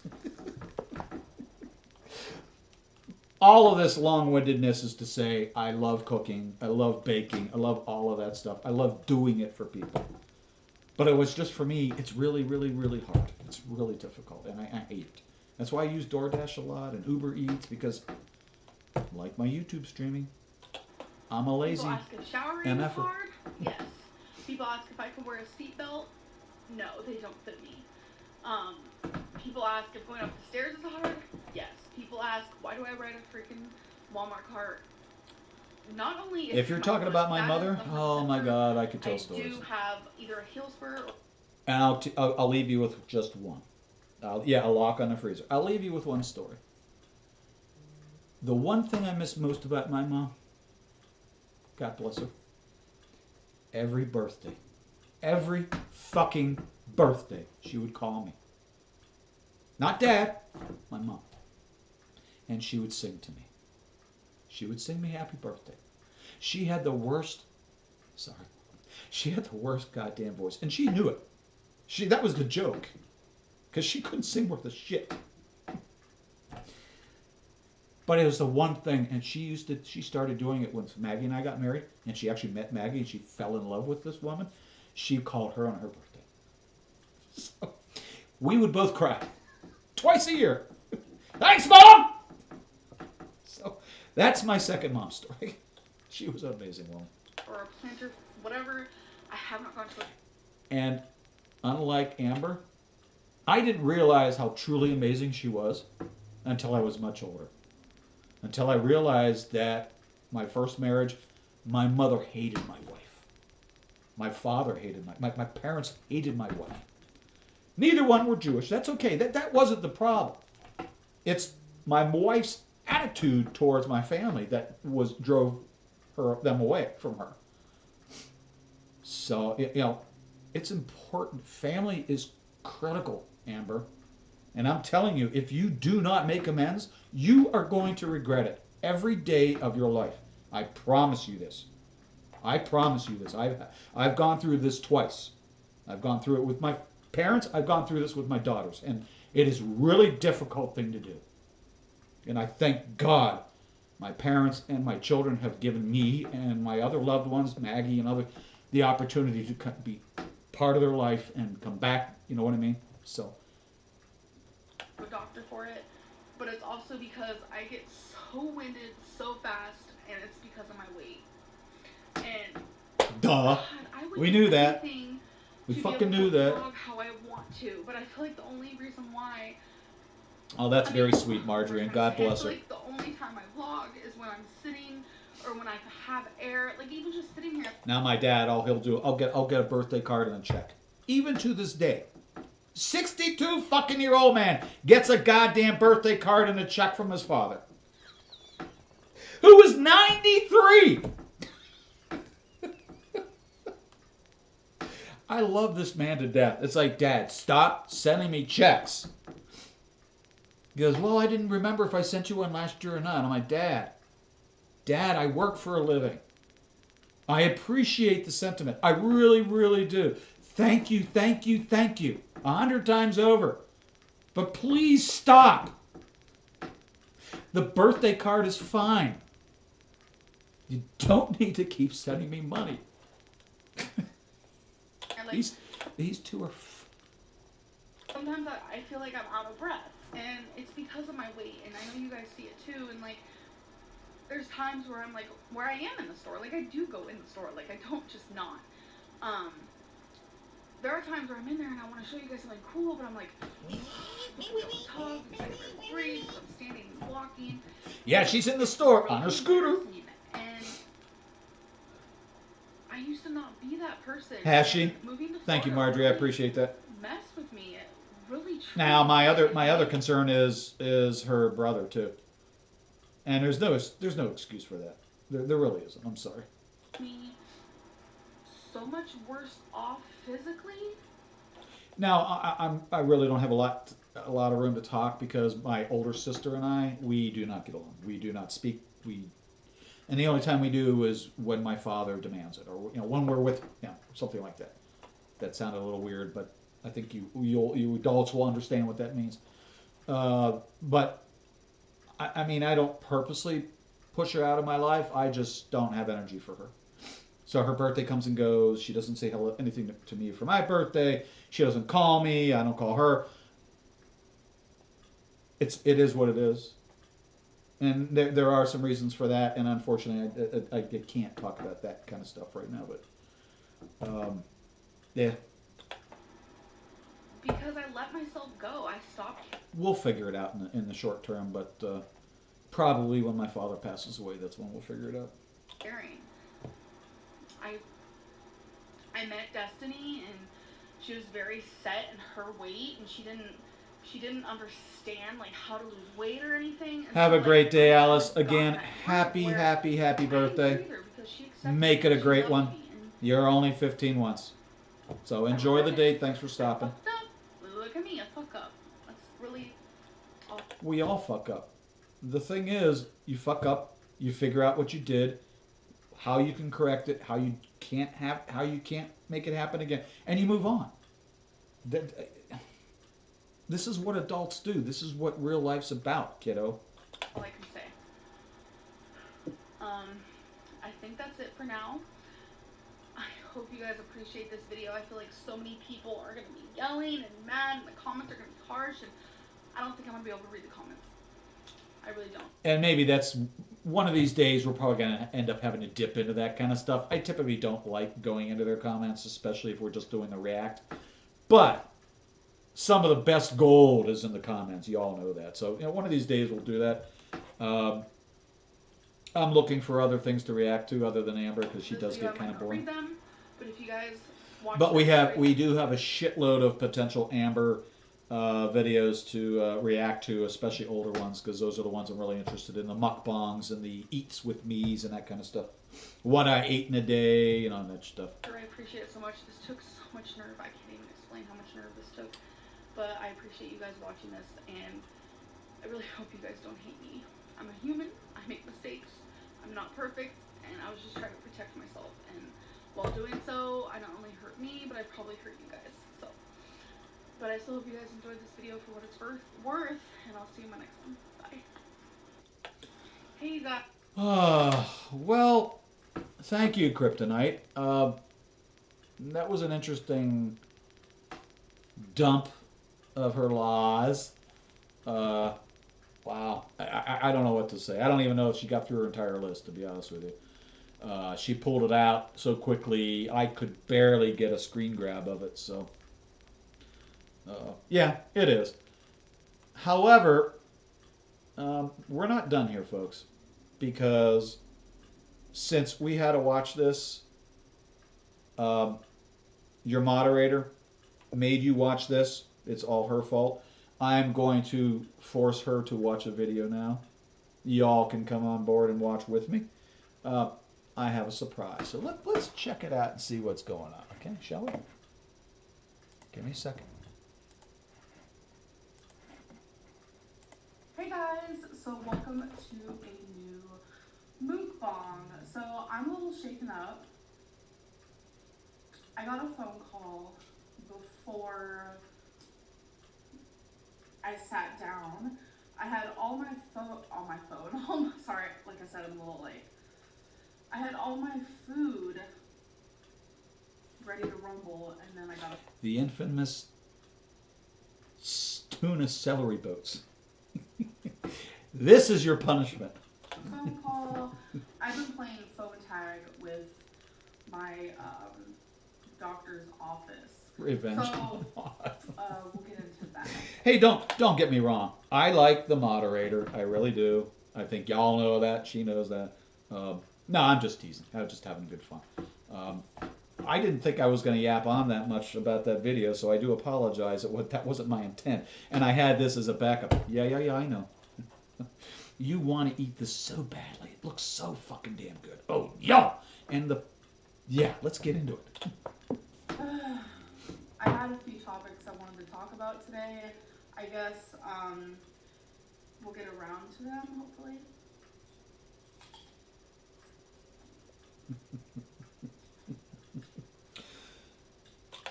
All of this long-windedness is to say I love cooking, I love baking, I love all of that stuff. I love doing it for people. But it was just for me, it's really, really, really hard. It's really difficult, and I hate it. That's why I use DoorDash a lot and Uber Eats, because like my YouTube streaming, I'm a lazy People ask if showering is hard. Yes. People ask if I can wear a seatbelt. No, they don't fit me. People ask if going up the stairs is hard. Yes. People ask, why do I ride a freaking Walmart cart? Not only if you're talking about my mother, oh my god, I could tell stories. I do have either a heel spur or... And I'll leave you with just one. A lock on the freezer. I'll leave you with one story. The one thing I miss most about my mom, God bless her, every birthday, every fucking birthday, she would call me. Not Dad, my mom. And she would sing to me. She would sing me happy birthday. She had the worst, sorry, she had the worst goddamn voice. And she knew it. That was the joke. Because she couldn't sing worth a shit. But it was the one thing, and she started doing it when Maggie and I got married, and she actually met Maggie, and she fell in love with this woman. She called her on her birthday. So, we would both cry. Twice a year. Thanks, Mom! So, that's my second mom story. She was an amazing woman. Or a planter, whatever. I have not gone to it. And unlike Amber, I didn't realize how truly amazing she was until I was much older. Until I realized that my first marriage, my mother hated my wife. My father hated my parents hated my wife. Neither one were Jewish. That's okay. That wasn't the problem. It's my wife's attitude towards my family that drove them away from her. So, it's important. Family is critical, Amber. And I'm telling you, if you do not make amends, you are going to regret it every day of your life. I promise you this. I promise you this. I've gone through this twice. I've gone through it with my parents. I've gone through this with my daughters. And it is a really difficult thing to do. And I thank God my parents and my children have given me and my other loved ones, Maggie and others, the opportunity to be part of their life and come back. You know what I mean? So. A doctor for it, but it's also because I get so winded so fast, and it's because of my weight. And duh, God, I would we do knew that. anything We to fucking be able knew to that. vlog how I want to, but I feel like the only reason why. Oh, that's very sweet, Marjorie, and God bless her. I feel like the only time I vlog is when I'm sitting or when I have air, like even just sitting here. Now my dad, all he'll do, I'll get a birthday card and a check. Even to this day. 62 fucking year old man gets a goddamn birthday card and a check from his father. Who is 93! I love this man to death. It's like, Dad, stop sending me checks. He goes, well, I didn't remember if I sent you one last year or not. I'm like, Dad, I work for a living. I appreciate the sentiment. I really, really do. Thank you, thank you, thank you. 100 times over. But please stop. The birthday card is fine. You don't need to keep sending me money. These two are... Sometimes I feel like I'm out of breath. And it's because of my weight. And I know you guys see it too. And like, there's times where I'm like, where I am in the store. Like, I do go in the store. Like, I don't just not. There are times where I'm in there and I want to show you guys something cool, but I'm like, talk, I'm standing and walking. Yeah, she's in the store on her scooter. And I used to not be that person. Has she? Thank you, Marjorie. I appreciate that. Mess with me. It really. Now, my other concern is her brother too. And there's no excuse for that. There really isn't. I'm sorry. Me so much worse off physically. Now, I really don't have a lot of room to talk because my older sister and I, we do not get along. We do not speak. And the only time we do is when my father demands it, or when we're with something like that. That sounded a little weird, but I think you adults will understand what that means. But I mean, I don't purposely push her out of my life. I just don't have energy for her. So her birthday comes and goes. She doesn't say anything to me for my birthday. She doesn't call me. I don't call her. It is what it is. And there are some reasons for that. And unfortunately, I can't talk about that kind of stuff right now. But, yeah. Because I let myself go. I stopped. We'll figure it out in the short term. But probably when my father passes away, that's when we'll figure it out. Caring. I met Destiny, and she was very set in her weight, and she didn't she didn't understand like how to lose weight or anything. Have a Until, great day, I Alice. actually got Again, to that point happy, where happy, happy I didn't birthday. breathe her because she accepted Make me it a and she great loved one. me. And You're only 15 once. So enjoy the date. Thanks for I stopping. fucked up. Look at me, a fuck up. That's really all. We all fuck up. The thing is, you fuck up, you figure out what you did, how you can correct it, how you can't make it happen again, and you move on. This is what adults do. This is what real life's about, kiddo. All I can say. I think that's it for now. I hope you guys appreciate this video. I feel like so many people are going to be yelling and mad, and the comments are going to be harsh, and I don't think I'm going to be able to read the comments. I really don't. And maybe that's one of these days we're probably going to end up having to dip into that kind of stuff. I typically don't like going into their comments, especially if we're just doing the react. But some of the best gold is in the comments. You all know that. So one of these days we'll do that. I'm looking for other things to react to other than Amber because she does get kind of boring. Read them, but if you guys watch but we do have a shitload of potential Amber videos to react to, especially older ones, because those are the ones I'm really interested in. The mukbangs and the eats with me's and that kind of stuff. What I ate in a day, and that stuff. I appreciate it so much. This took so much nerve. I can't even explain how much nerve this took. But I appreciate you guys watching this, and I really hope you guys don't hate me. I'm a human. I make mistakes. I'm not perfect, and I was just trying to protect myself. And while doing so, I not only hurt me, but I probably hurt you guys. So, but I still hope you guys enjoyed this video for what it's worth, and I'll see you in my next one. Bye. Hey, you guys. Well, thank you, Kryptonite. That was an interesting dump of her laws. Wow. I don't know what to say. I don't even know if she got through her entire list, to be honest with you. She pulled it out so quickly, I could barely get a screen grab of it, so. Yeah, it is. However, we're not done here, folks, because since we had to watch this, your moderator made you watch this. It's all her fault. I'm going to force her to watch a video now. Y'all can come on board and watch with me. I have a surprise. So let's check it out and see what's going on. Okay, shall we? Give me a second. Hey guys, so welcome to a new mukbang. So I'm a little shaken up. I got a phone call before I sat down. I had all my phone. Sorry, like I said, I'm a little late. I had all my food ready to rumble, and then I got the infamous tuna celery boats. This is your punishment. a phone call. I've been playing phone tag with my doctor's office. Revenge. So we'll get into that. Hey, don't get me wrong. I like the moderator. I really do. I think y'all know that. She knows that. No, I'm just teasing. I was just having good fun. I didn't think I was going to yap on that much about that video, so I do apologize. That wasn't my intent. And I had this as a backup. Yeah, I know. You want to eat this so badly. It looks so fucking damn good. Oh, yeah. And let's get into it. I had a few topics I wanted to talk about today. I guess we'll get around to them, hopefully.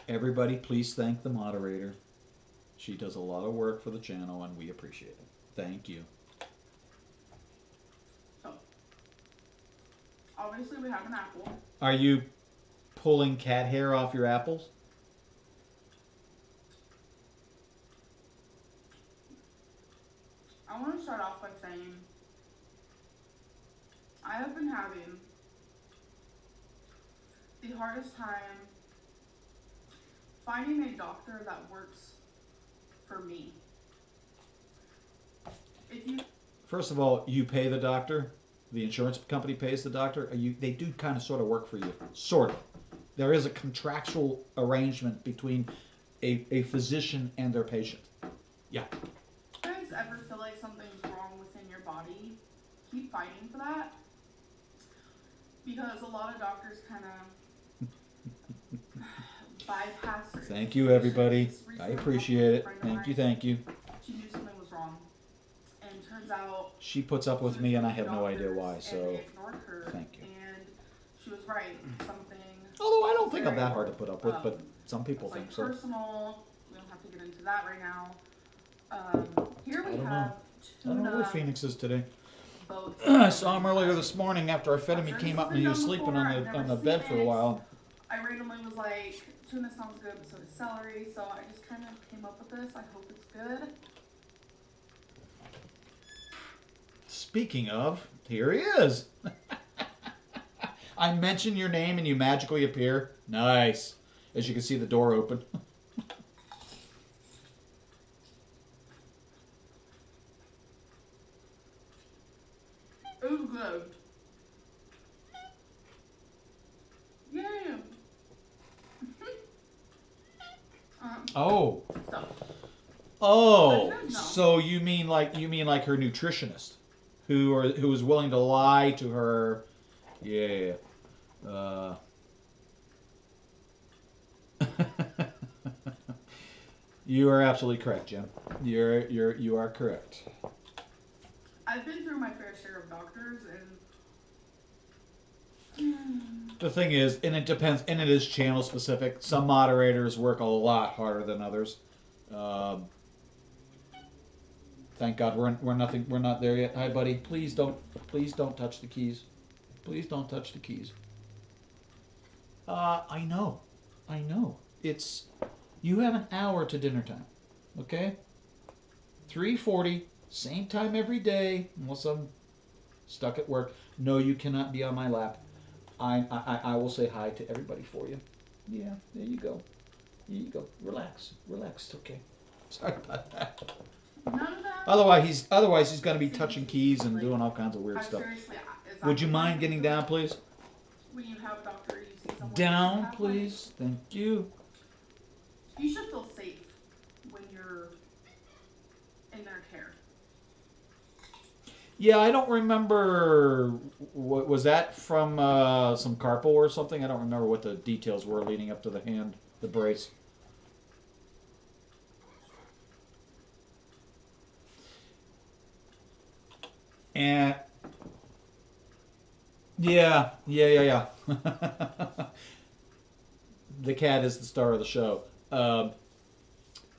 Everybody, please thank the moderator. She does a lot of work for the channel, and we appreciate it. Thank you. So, obviously we have an apple. Are you pulling cat hair off your apples? I want to start off by saying I have been having the hardest time finding a doctor that works for me. First of all, you pay the doctor. The insurance company pays the doctor. They do kind of sort of work for you. Sort of. There is a contractual arrangement between a physician and their patient. Yeah. If you guys ever feel like something's wrong within your body, keep fighting for that. Because a lot of doctors kind of bypass certain Thank you, everybody. situations. I Recently, appreciate it. a friend of Thank you, mine, thank you. she knew something was wrong. And turns out She puts up she with was me, and I going to have no idea why. doctors, and So, they ignored her. thank you. And she was right. Something. Although I don't think I'm that hard to put up with, but um, some people It's think like so. personal. We don't have to get into that right now. Here I we don't have know. I don't know where tuna Phoenix is today. boats. I saw him earlier this morning after I fed him. I'm He sure came this up has and he been was done sleeping before. I've on never the seen bed for a it. while. I randomly was like, tuna sounds good, but so does celery. So I just kind of came up with this. I hope it's good. Speaking of, here he is. I mention your name and you magically appear. Nice. As you can see, the door open. It was good. Yeah. Oh. So. Oh. No. So you mean like her nutritionist, who is willing to lie to her? Yeah. You are absolutely correct, Jim. You are correct. I've been through my fair share of doctors, and The thing is, and it depends, and it is channel specific. Some moderators work a lot harder than others. Um, thank God we're not there yet. Hi, buddy. Please don't touch the keys. Please don't touch the keys. I know. It's you have an hour to dinner time. Okay. 3:40, same time every day, unless I'm stuck at work. No, you cannot be on my lap. I will say hi to everybody for you. Yeah, there you go. There you go. Relax. It's okay. Sorry about that. none of that. Otherwise he's going to be touching keys and doing all kinds of weird I stuff. seriously, Would you mind getting down, please? When you have a doctor, you see someone. Down, please. Thank you. You should feel safe when you're in their care. Yeah, I don't remember. What was that from? Some carpal or something? I don't remember what the details were leading up to the brace. And yeah. The cat is the star of the show.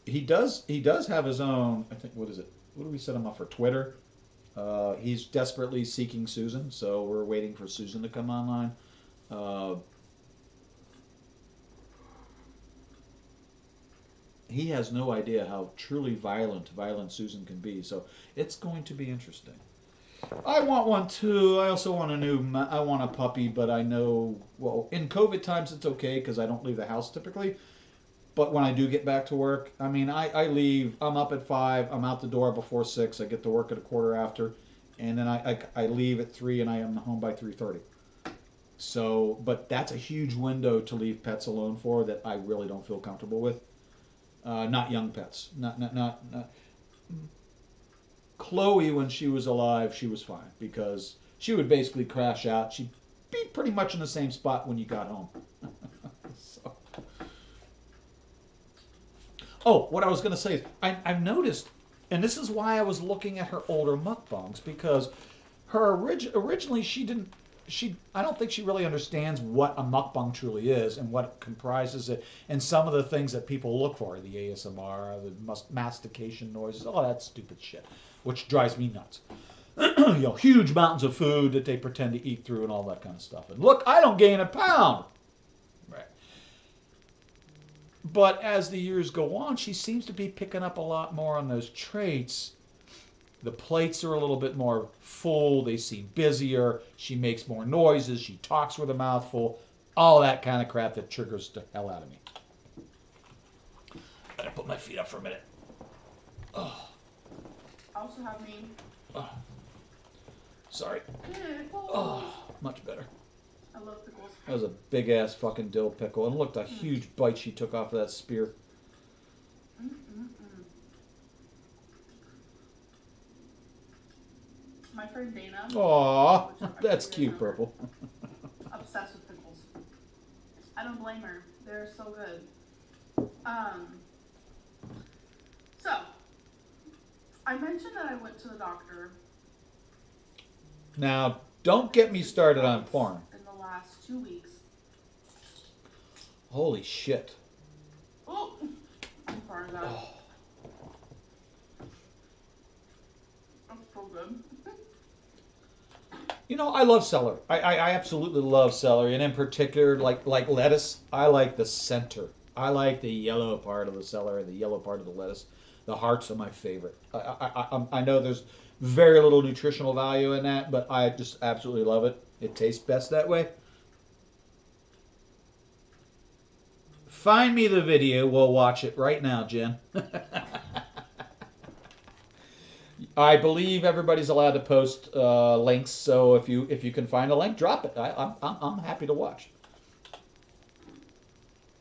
He does have his own. I think what is it? What do we set him up for? Twitter. He's desperately seeking Susan, so we're waiting for Susan to come online. He has no idea how truly violent Susan can be, so it's going to be interesting. I want one too. I also want I want a puppy, but I know, well, in COVID times it's okay because I don't leave the house typically. But when I do get back to work, I mean, I leave. I'm up at 5. I'm out the door before 6. I get to work at a quarter after, and then I leave at 3, and I am home by 3:30. So, but that's a huge window to leave pets alone for that I really don't feel comfortable with. Not young pets. Not. Chloe, when she was alive, she was fine because she would basically crash out. She'd be pretty much in the same spot when you got home. So. Oh, what I was going to say is I've noticed, and this is why I was looking at her older mukbangs, because originally I don't think she really understands what a mukbang truly is and what comprises it, and some of the things that people look for, the ASMR, the mastication noises, all that stupid shit, which drives me nuts. Huge mountains of food that they pretend to eat through and all that kind of stuff. And look, I don't gain a pound. Right. But as the years go on, she seems to be picking up a lot more on those traits. The plates are a little bit more full. They seem busier. She makes more noises. She talks with a mouthful. All that kind of crap that triggers the hell out of me. I'm going to put my feet up for a minute. Oh. I also have me. Oh. Sorry. Pickles. Oh, much better. I love pickles. That was a big ass fucking dill pickle. And look, a huge bite she took off of that spear. friend Dana. Aw, which I'm that's sure you cute, guys know her, Purple. obsessed with pickles. I don't blame her. They're so good. So I mentioned that I went to the doctor. Now, don't get me started on porn. In the last 2 weeks. Holy shit. Oh, I'm sorry, guys. Oh. That's so good. You know, I love celery. I absolutely love celery, and in particular, like lettuce, I like the center. I like the yellow part of the celery, the yellow part of the lettuce. The hearts are my favorite. I know there's very little nutritional value in that, but I just absolutely love it. It tastes best that way. Find me the video. We'll watch it right now, Jen. I believe everybody's allowed to post links, so if you can find a link, drop it. I'm happy to watch.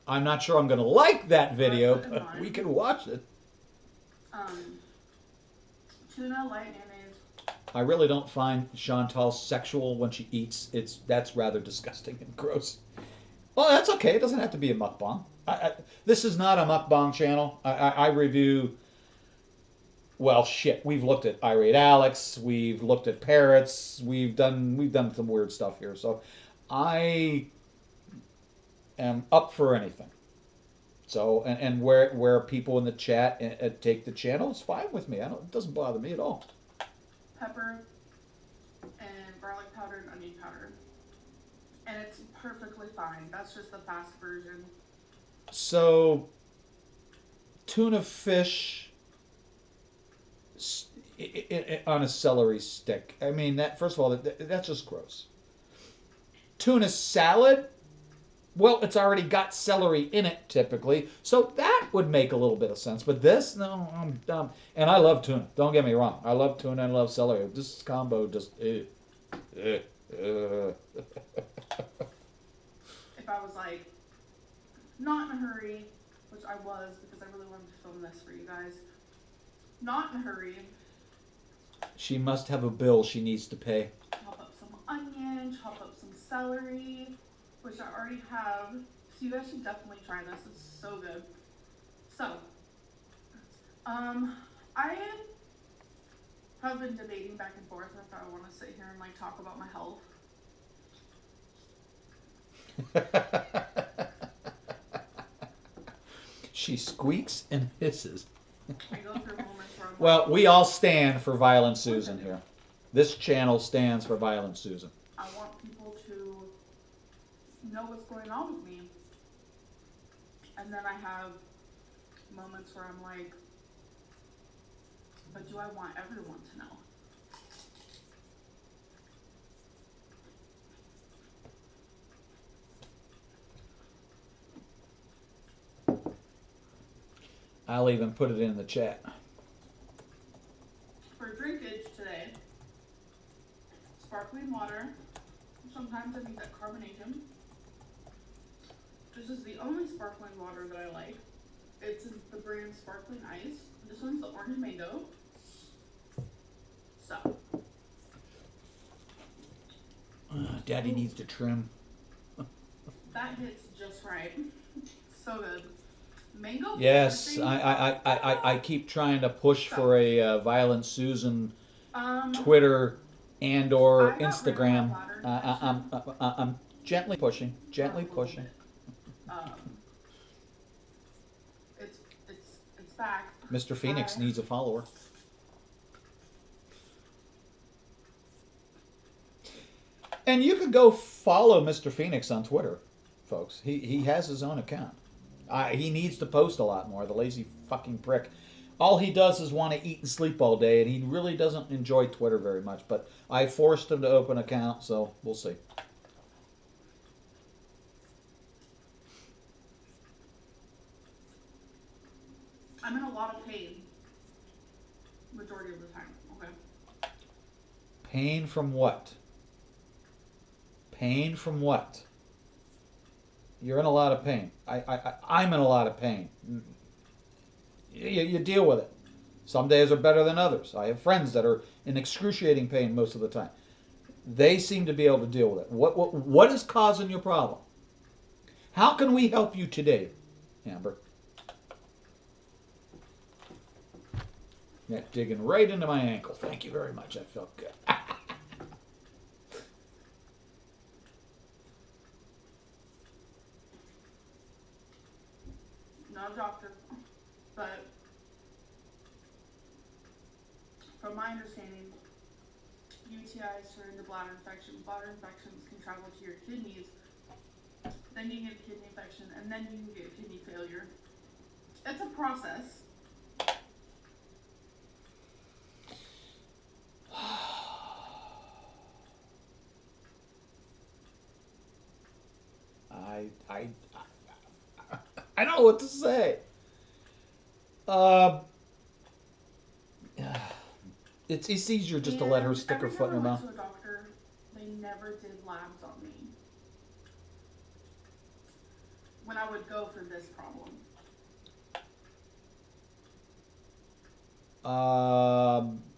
I'm not sure I'm going to like that video, but we can watch it. Tuna, light mayonnaise. I really don't find Chantal sexual when she eats. That's rather disgusting and gross. Well, that's okay. It doesn't have to be a mukbang. This is not a mukbang channel. I review. Well, shit. We've looked at Irate Alex. We've looked at parrots. We've done some weird stuff here. So, I am up for anything. So, and where people in the chat take the channel, it's fine with me. It doesn't bother me at all. Pepper and garlic powder and onion powder, and it's perfectly fine. That's just the fast version. So, tuna fish on a celery stick. I mean, that first of all, that's just gross. Tuna salad. Well, it's already got celery in it typically, so that would make a little bit of sense. But this, no, I'm dumb. And I love tuna. Don't get me wrong. I love tuna and I love celery. This combo just. If I was like not in a hurry, which I was because I really wanted to film this for you guys. Not in a hurry. She must have a bill she needs to pay. Chop up some onion, chop up some celery, which I already have. So you guys should definitely try this. It's so good. So, I have been debating back and forth if I want to sit here and like talk about my health. She squeaks and hisses. I go through moments where I'm Well, we all stand for Violent Susan here. This channel stands for Violent Susan. I want people to know what's going on with me. And then I have moments where I'm like, but do I want everyone to know? I'll even put it in the chat. For drinkage today, sparkling water. Sometimes I need that carbonation. This is the only sparkling water that I like. It's the brand Sparkling Ice. This one's the orange mango. So. Daddy needs to trim. That hits just right. So good. Mango. Yes, I keep trying to push for a Violent Susan Twitter and/or Instagram. I'm gently pushing, pushing. It's back. Mr. Phoenix needs a follower. And you can go follow Mr. Phoenix on Twitter, folks. He has his own account. He needs to post a lot more, the lazy fucking prick. All he does is want to eat and sleep all day, and he really doesn't enjoy Twitter very much. But I forced him to open an account, so we'll see. I'm in a lot of pain. Majority of the time. Okay. Pain from what? Pain from what? You're in a lot of pain. I'm in a lot of pain. You deal with it. Some days are better than others. I have friends that are in excruciating pain most of the time. They seem to be able to deal with it. What is causing your problem? How can we help you today, Amber? Yeah, digging right into my ankle. Thank you very much. That felt good. Not a doctor, but from my understanding, UTIs turn into bladder infections. Bladder infections can travel to your kidneys. Then you get a kidney infection, and then you can get kidney failure. It's a process. I, I, I don't know what to say. Uh, it's easier just to let her stick her foot in her mouth. Every time I went to a doctor, they never did labs on me when I would go for this problem.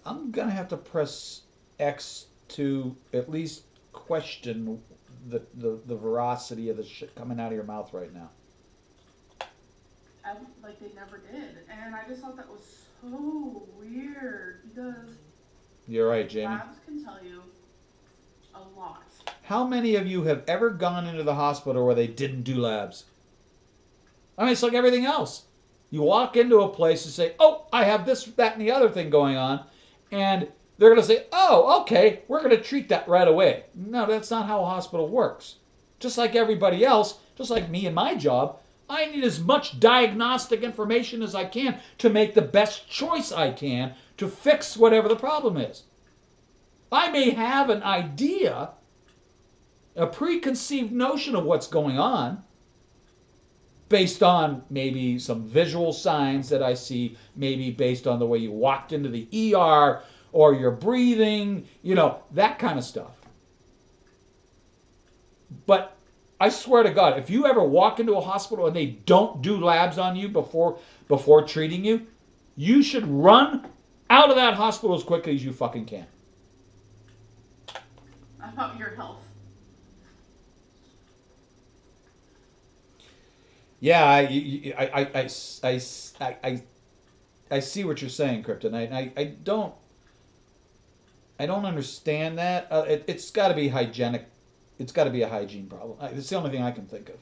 I'm gonna have to press X to at least question the veracity of the shit coming out of your mouth right now. Like they never did, and I just thought that was so weird because You're right, Jamie. labs can tell you a lot. How many of you have ever gone into the hospital where they didn't do labs? I mean, it's like everything else. You walk into a place and say, oh, I have this, that, and the other thing going on. And they're going to say, oh, okay, we're going to treat that right away. No, that's not how a hospital works. Just like everybody else, just like me and my job, I need as much diagnostic information as I can to make the best choice I can to fix whatever the problem is. I may have an idea, a preconceived notion of what's going on, based on maybe some visual signs that I see, maybe based on the way you walked into the ER or your breathing, that kind of stuff. But I swear to God, if you ever walk into a hospital and they don't do labs on you before treating you, you should run out of that hospital as quickly as you fucking can. About your health. Yeah, I see what you're saying, Krypton. I don't understand that. It's got to be hygienic. It's got to be a hygiene problem. It's the only thing I can think of.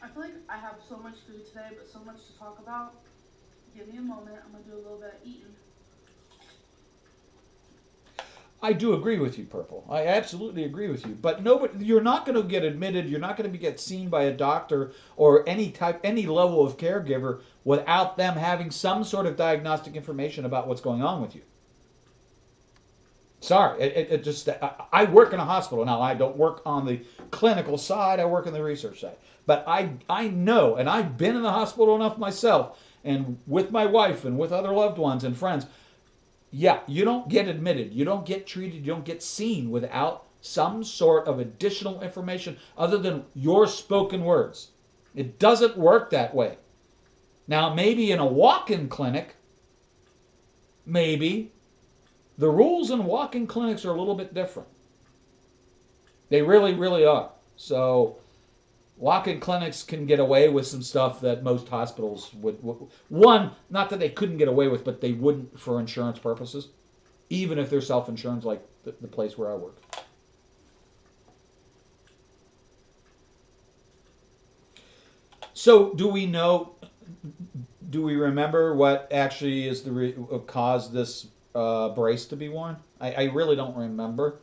I feel like I have so much food today, but so much to talk about. Give me a moment. I'm gonna do a little bit of eating. I do agree with you, Purple. I absolutely agree with you. But nobody, you're not going to get admitted. You're not going to get seen by a doctor or any level of caregiver without them having some sort of diagnostic information about what's going on with you. Sorry, I work in a hospital now. I don't work on the clinical side. I work on the research side. But I know, and I've been in the hospital enough myself, and with my wife and with other loved ones and friends. Yeah, you don't get admitted, you don't get treated, you don't get seen without some sort of additional information other than your spoken words. It doesn't work that way. Now, maybe in a walk-in clinic, maybe, the rules in walk-in clinics are a little bit different. They really, really are. So, walk-in clinics can get away with some stuff that most hospitals would. One, not that they couldn't get away with, but they wouldn't for insurance purposes, even if they're self-insurance like the place where I work. So, do we remember what actually is caused this brace to be worn? I really don't remember.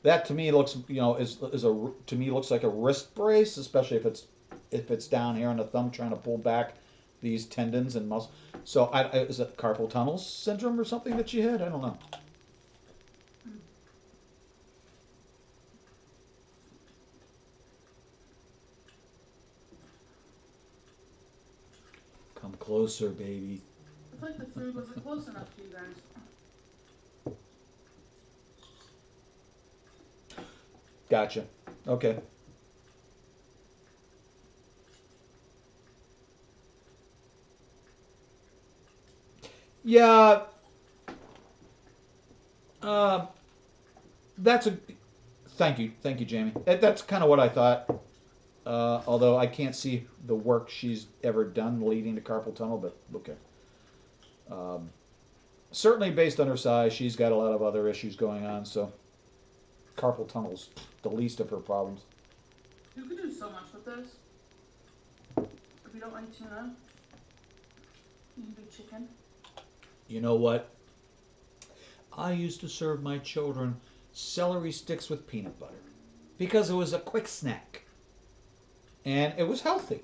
That to me looks, to me looks like a wrist brace, especially if it's down here on the thumb trying to pull back these tendons and muscles. So is it carpal tunnel syndrome or something that she had? I don't know. Come closer, baby. I feel like the food wasn't close enough to you guys. Gotcha. Okay. Yeah, uh, that's a thank you, Jamie. That's kind of what I thought. Although I can't see the work she's ever done leading to carpal tunnel, but okay. Um, Certainly, based on her size, she's got a lot of other issues going on. So carpal tunnel's the least of her problems. You could do so much with this. If you don't like tuna, you can do chicken. You know what? I used to serve my children celery sticks with peanut butter because it was a quick snack and it was healthy.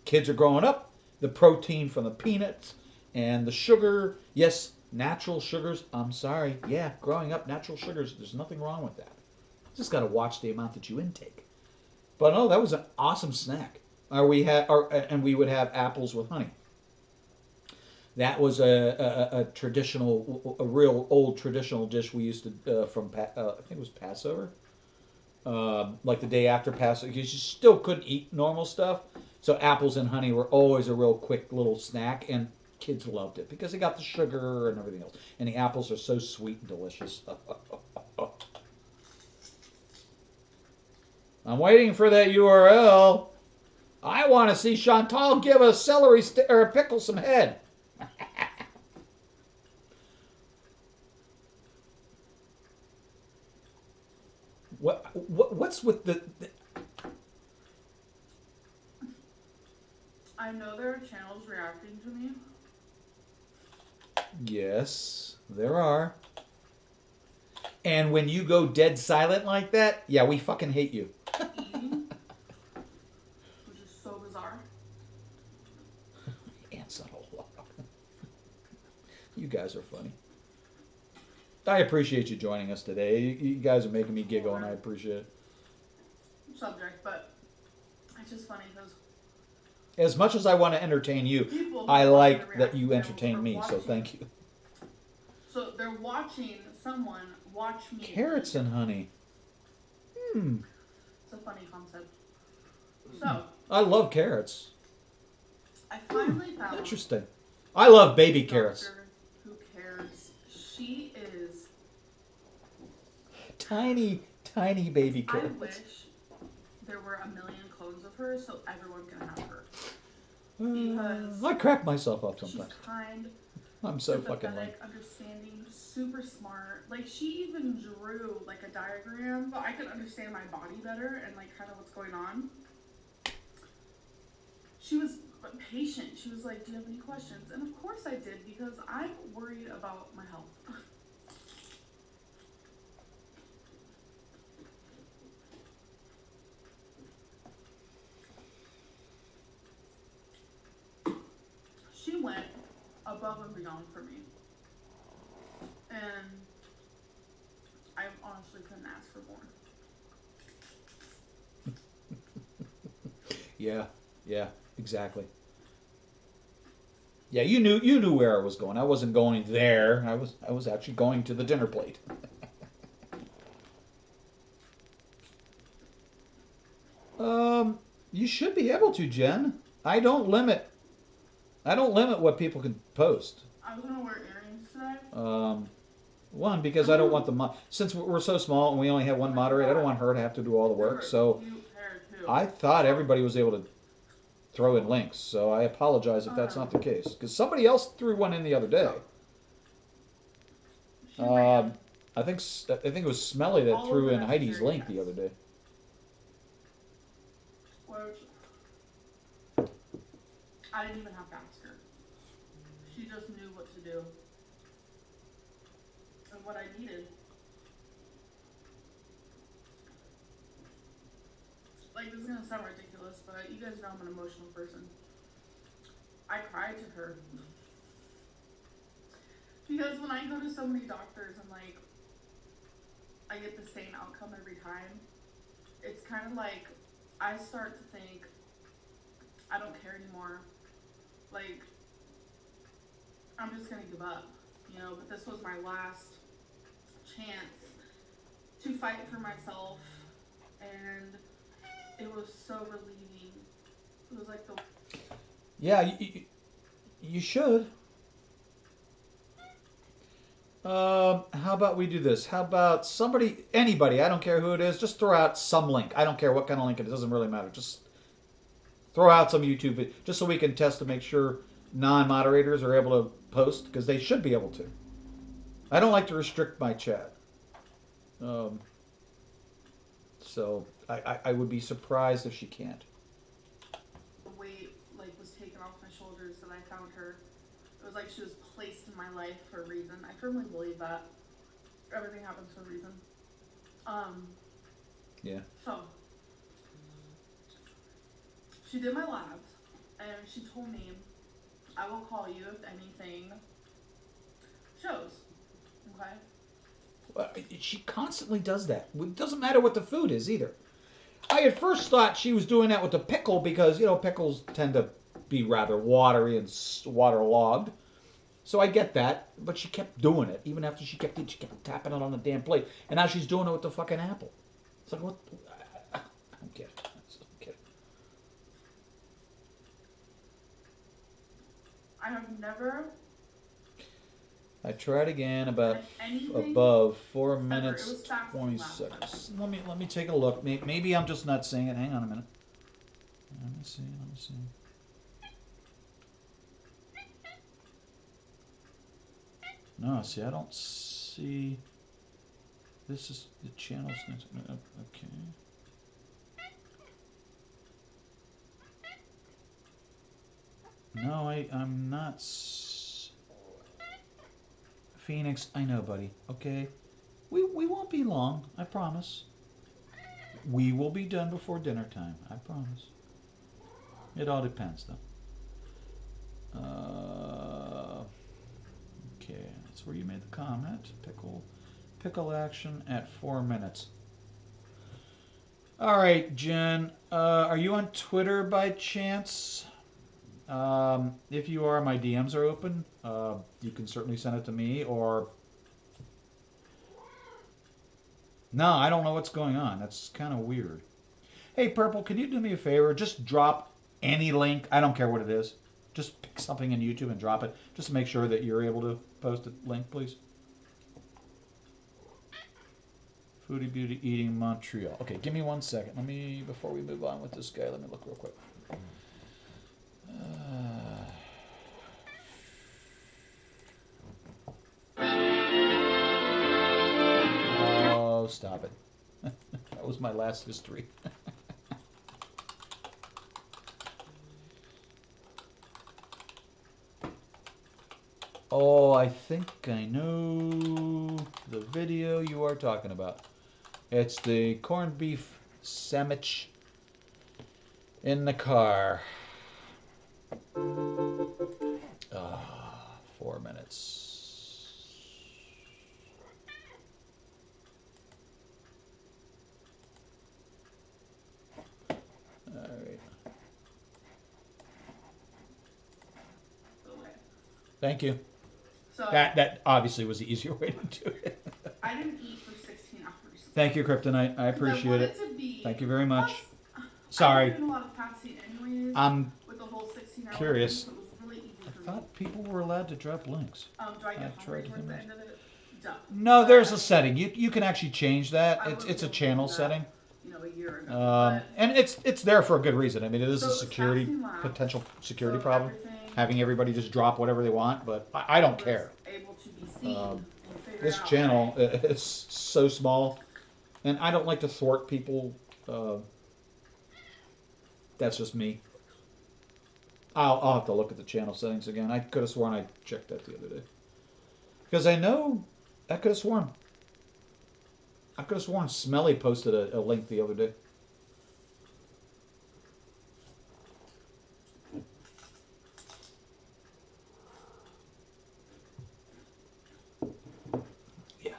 Kids are growing up, the protein from the peanuts and the sugar, yes, natural sugars. I'm sorry, yeah, growing up, natural sugars, there's nothing wrong with that. Just got to watch the amount that you intake. But no, that was an awesome snack. And we would have apples with honey. That was a traditional, a real old traditional dish we used to I think it was Passover, like the day after Passover, because you still couldn't eat normal stuff. So apples and honey were always a real quick little snack, and kids loved it because they got the sugar and everything else. And the apples are so sweet and delicious. I'm waiting for that URL. I want to see Chantal give a or a pickle some head. What's with the I know there are channels reacting to me. Yes, there are. And when you go dead silent like that, yeah, we fucking hate you. Eating, which is so bizarre. Ants on a log. You guys are funny. I appreciate you joining us today. You guys are making me giggle, and I appreciate it. Subject, but it's just funny because As much as I want to entertain you, people I who watch like the that reaction you channels entertain are me, so watching. thank you. So they're watching someone watch me. Carrots eat. and honey. It's a funny concept. So I love carrots. I finally found Interesting. I love baby a carrots. doctor who cares. She is. Tiny, tiny baby I carrots. wish there were a million clones of her so everyone can have her. Because I crack myself up she's sometimes. kind, I'm so fucking lame. understanding, super smart. Like she even drew like a diagram, but I could understand my body better and like kind of what's going on. She was patient. She was like, "Do you have any questions?" And of course I did because I'm worried about my health. She went above and beyond for me. And I honestly couldn't ask for more. Yeah, exactly. Yeah, you knew where I was going. I wasn't going there. I was actually going to the dinner plate. You should be able to, Jen. I don't limit. I don't limit what people can post. I was gonna wear earrings today. One, because I don't want since we're so small and we only have one moderator, I don't want her to have to do all the work. So I thought everybody was able to throw in links. So I apologize if that's not the case, because somebody else threw one in the other day. I think it was Smelly that threw in Heidi's link the other day. Which I didn't even have to ask her. She just knew what to do and what I needed. Like, this is gonna sound ridiculous, but you guys know I'm an emotional person. I cried to her. Because when I go to so many doctors and, like, I get the same outcome every time, it's kind of like I start to think, I don't care anymore. Like, I'm just gonna give up, you know? But this was my last chance to fight for myself, and it was so relieving. It was like the Yeah, you should. How about we do this? How about anybody, I don't care who it is, just throw out some link. I don't care what kind of link it doesn't really matter. Just throw out some YouTube video, just so we can test to make sure non-moderators are able to post, because they should be able to. I don't like to restrict my chat. Um, so I would be surprised if she can't. The weight like was taken off my shoulders that I found her. It was like she was placed in my life for a reason. I firmly believe that everything happens for a reason. Yeah. So she did my labs, and she told me, I will call you if anything shows. Okay? She constantly does that. It doesn't matter what the food is either. I at first thought she was doing that with the pickle because, pickles tend to be rather watery and waterlogged. So I get that, but she kept doing it. Even after she kept tapping it on the damn plate. And now she's doing it with the fucking apple. It's like, what? I don't get it. I just don't get it. I have never. I tried again about anything above 4 ever. It minutes was fasting 20 last seconds. Let me take a look. Maybe I'm just not seeing it. Hang on a minute. Let me see. No, see, I don't see. This is the channel's next. Okay. No, I'm not. Phoenix, I know, buddy. Okay. We won't be long, I promise. We will be done before dinner time, I promise. It all depends, though. Okay, that's where you made the comment. Pickle action at 4 minutes. All right, Jen. Are you on Twitter by chance? If you are, my DMs are open. You can certainly send it to me, or... No, I don't know what's going on. That's kind of weird. Hey, Purple, can you do me a favor? Just drop any link. I don't care what it is. Just pick something in YouTube and drop it. Just to make sure that you're able to post a link, please. Foodie Beauty Eating Montreal. Okay, give me 1 second. Before we move on with this guy, let me look real quick. Oh, stop it. That was my last history. Oh, I think I know the video you are talking about. It's the corned beef sandwich in the car. 4 minutes. All right. Okay. Thank you. So That obviously was the easier way to do it. I didn't eat for 16 hours. Thank you, Kryptonite. I appreciate it. Thank you very much. Sorry. I'm doing a lot of fasting anyways. With the whole 16-hour Curious. thing, so it was really easy for I thought people were allowed to drop links. Do I get hungry towards the end of it? No, there's a setting. You can actually change that. It's a channel setting. A year ago. And it's there for a good reason. I mean, it is a potential security problem. Having everybody just drop whatever they want, but I don't care. Able to be seen this channel is so small, and I don't like to thwart people. That's just me. I'll have to look at the channel settings again. I could have sworn I checked that the other day. Because I know, I could have sworn Smelly posted a link the other day. Yeah.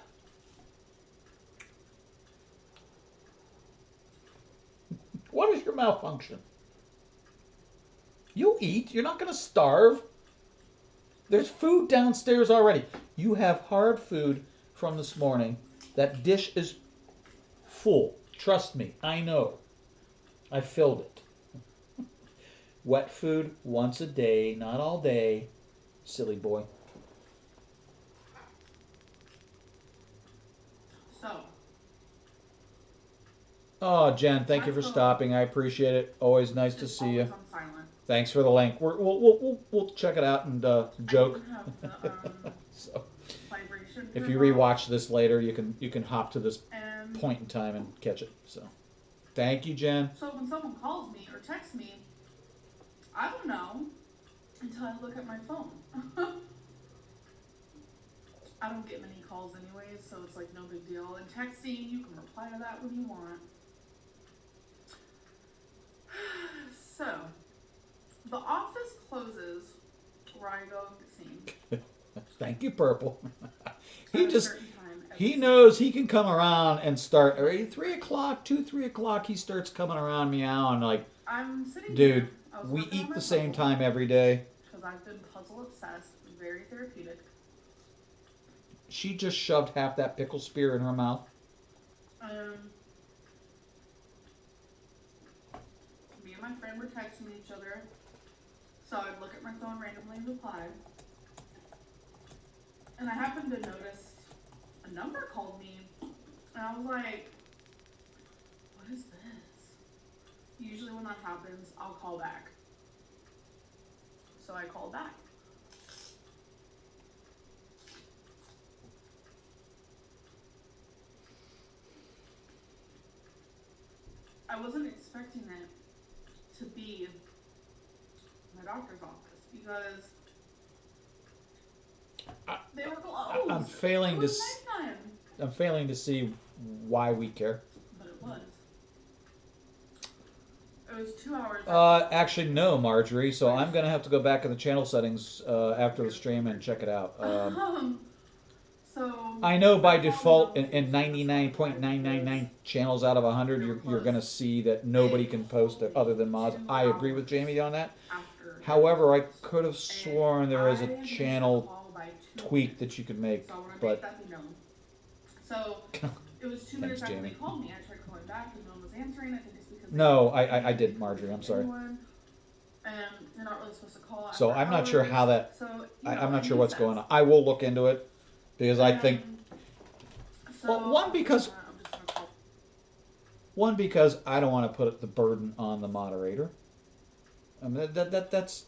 What is your malfunction? You eat. You're not going to starve. There's food downstairs already. You have hard food from this morning. That dish is full. Trust me. I know. I filled it. Wet food once a day, not all day. Silly boy. Oh, Jen, thank you My for phone stopping. I appreciate it. Always nice to is see always you. on silent. Thanks for the link. We'll check it out and I joke. even have the So, vibration if turned you off. rewatch this later, you can hop to this And point in time and catch it. So, thank you, Jen. so when someone calls me or texts me, I don't know until I look at my phone. I don't get many calls anyways, so it's like no big deal. And texting, you can reply to that when you want. So, the office closes where I go and get seen Thank you, Purple. at a certain time every He single knows day. he can come around and start at 3 o'clock, 2, 3 o'clock. He starts coming around meowing like, I'm sitting dude, here. I was we working on eat my the same puzzle time every day. because I've been puzzle obsessed, very therapeutic. She just shoved half that pickle spear in her mouth. Me and my friend were texting each other, so I'd look at my phone randomly and reply. And I happened to notice a number called me, and I was like, what is this? Usually when that happens, I'll call back. So I called back. I wasn't expecting it to be my doctor's office because they were closed. I'm failing it to. was nighttime. I'm failing to see why we care. But it was. It was 2 hours. Actually, no, Marjorie. So I'm gonna have to go back in the channel settings after the stream and check it out. So I know by I probably default, don't in think it's gonna 99.999 channels out of 100, you're gonna see that nobody can post it other than mods. I agree with Jamie on that. after However, I this. could have sworn there was I a missed channel call by 2 tweak minutes. that you could make, So I want to make but that be known. So it was 2 minutes Thanks, after Jamie. they called me. I tried calling back and no one was answering. I think it's because no, I did, Marjorie. I'm sorry. anyone, and you're not really supposed to call after So I'm not sure hours. how that. So, I'm not it sure makes what's going sense. on. I will look into it because I think So well, one I'm because just gonna call. one because I don't want to put the burden on the moderator. I mean that's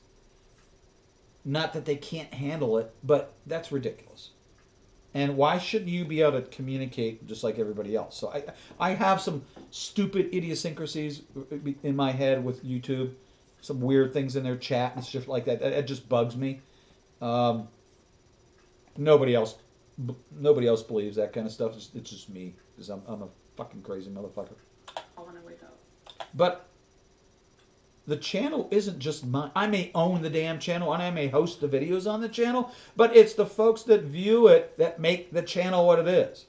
not that they can't handle it, but that's ridiculous. And why shouldn't you be able to communicate just like everybody else? So I have some stupid idiosyncrasies in my head with YouTube, some weird things in their chat and stuff like that. It just bugs me. Um, nobody else, nobody else believes that kind of stuff. It's just me because I'm a fucking crazy motherfucker. When I wake up. But the channel isn't just mine. I may own the damn channel and I may host the videos on the channel, but it's the folks that view it that make the channel what it is.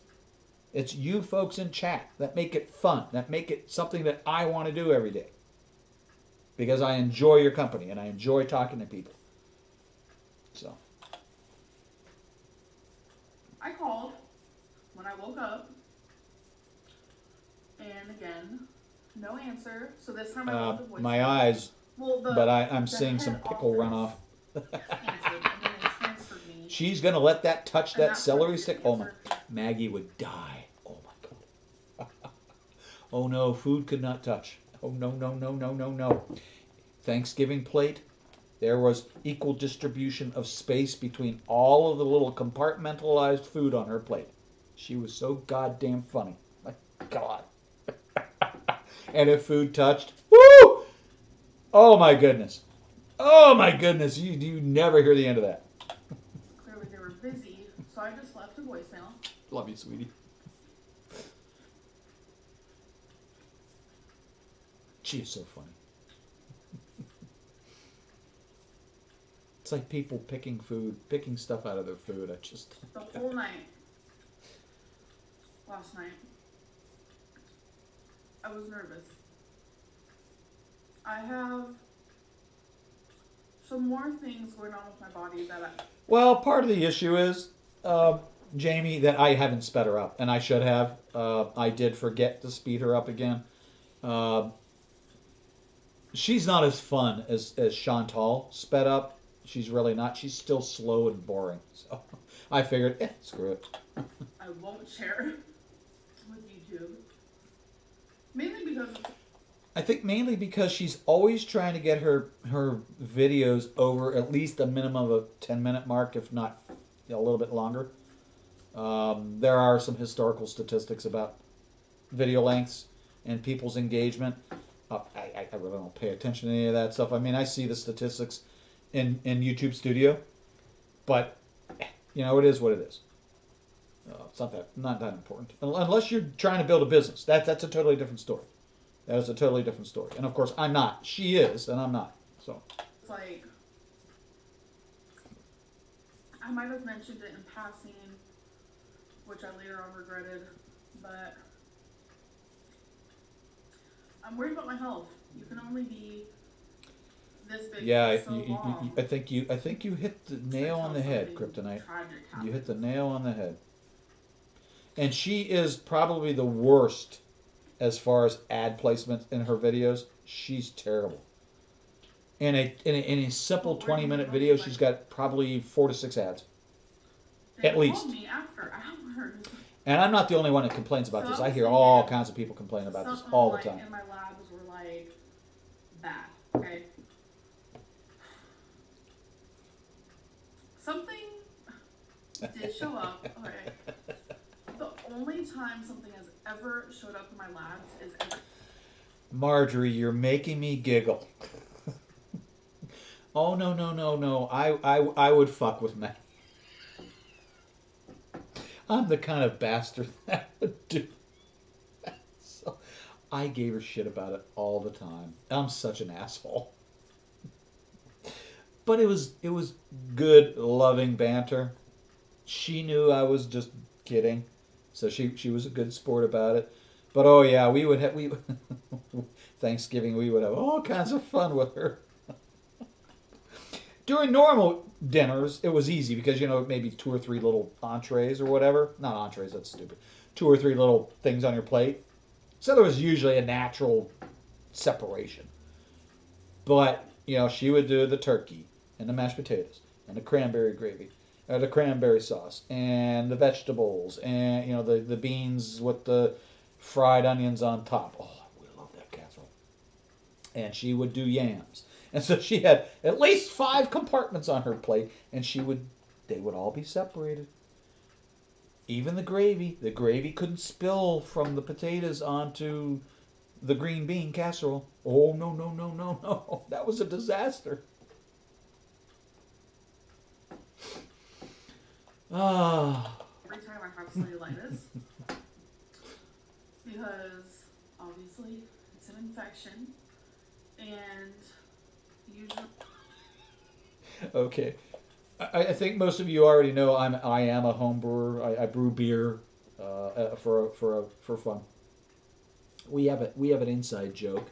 It's you folks in chat that make it fun, that make it something that I want to do every day. Because I enjoy your company and I enjoy talking to people. So. I called when I woke up, and again, no answer. So this time I left a voicemail. My eyes, well, but I'm seeing some pickle runoff. Answered, and then they transferred me. She's gonna let that touch that celery stick. Oh my, answer. Maggie would die. Oh my god. Oh no, food could not touch. Oh no, no, no, no, no, no. Thanksgiving plate, there was equal distribution of space between all of the little compartmentalized food on her plate. She was so goddamn funny. My god. And if food touched, woo! Oh my goodness. Oh my goodness. You never hear the end of that. Clearly they were busy, so I just left a voicemail. Love you, sweetie. She is so funny. It's like people picking stuff out of their food. I just The whole night, last night, I was nervous. I have some more things going on with my body that Well, part of the issue is, Jamie, that I haven't sped her up, and I should have. I did forget to speed her up again. She's not as fun as Chantal sped up. She's really not. She's still slow and boring. So I figured, screw it. I won't share with YouTube. Mainly think mainly because she's always trying to get her videos over at least a minimum of a 10-minute mark, if not a little bit longer. There are some historical statistics about video lengths and people's engagement. I really don't pay attention to any of that stuff. I mean, I see the statistics in YouTube Studio, but it is what it is. It's not that important unless you're trying to build a business. That's a totally different story. That is a totally different story. And of course, I'm not. She is, and I'm not. So It's like, I might have mentioned it in passing, which I later on regretted, but I'm worried about my health. You can only be this big yeah, for so long. I think you hit the nail on the head, Kryptonite. You hit the nail on the head. And she is probably the worst as far as ad placement in her videos. She's terrible. In a simple 20-minute video, she's got probably 4 to 6 ads. They At least. called me after hours. And I'm not the only one that complains about this. I hear Something all in- kinds of people complain about this Something all the like time. in my labs were like bad. Okay. Something did show up. Okay. The only time something has ever showed up in my labs is Marjorie, you're making me giggle. Oh, no. I would fuck with Matt. I'm the kind of bastard that would do that. So I gave her shit about it all the time. I'm such an asshole. But it was good, loving banter. She knew I was just kidding, so she was a good sport about it. But oh yeah, we Thanksgiving we would have all kinds of fun with her. During normal dinners, it was easy because maybe 2 or 3 little entrees or whatever. Not entrees, that's stupid. 2 or 3 little things on your plate. So there was usually a natural separation. But she would do the turkey and the mashed potatoes and the cranberry gravy, the cranberry sauce and the vegetables and the beans with the fried onions on top. Oh, we love that casserole. And she would do yams. And so she had at least 5 compartments on her plate, and they would all be separated. Even the gravy. The gravy couldn't spill from the potatoes onto the green bean casserole. Oh, no. That was a disaster. every time I have cellulitis. Because obviously it's an infection and usually Okay. I think most of you already know I am a home brewer. I brew beer for fun. We have an inside joke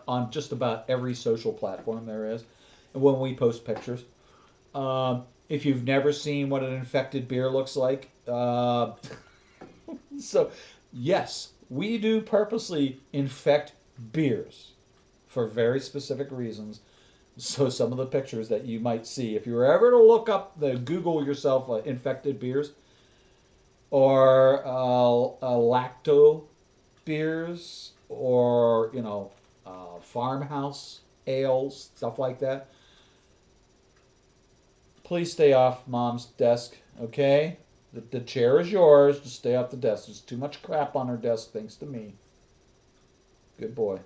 on just about every social platform there is, when we post pictures. If you've never seen what an infected beer looks like, so yes, we do purposely infect beers for very specific reasons. So some of the pictures that you might see, if you were ever to look up Google yourself infected beers or lacto beers or farmhouse ales, stuff like that, please stay off Mom's desk, okay? The chair is yours. Just stay off the desk. There's too much crap on her desk thanks to me. Good boy.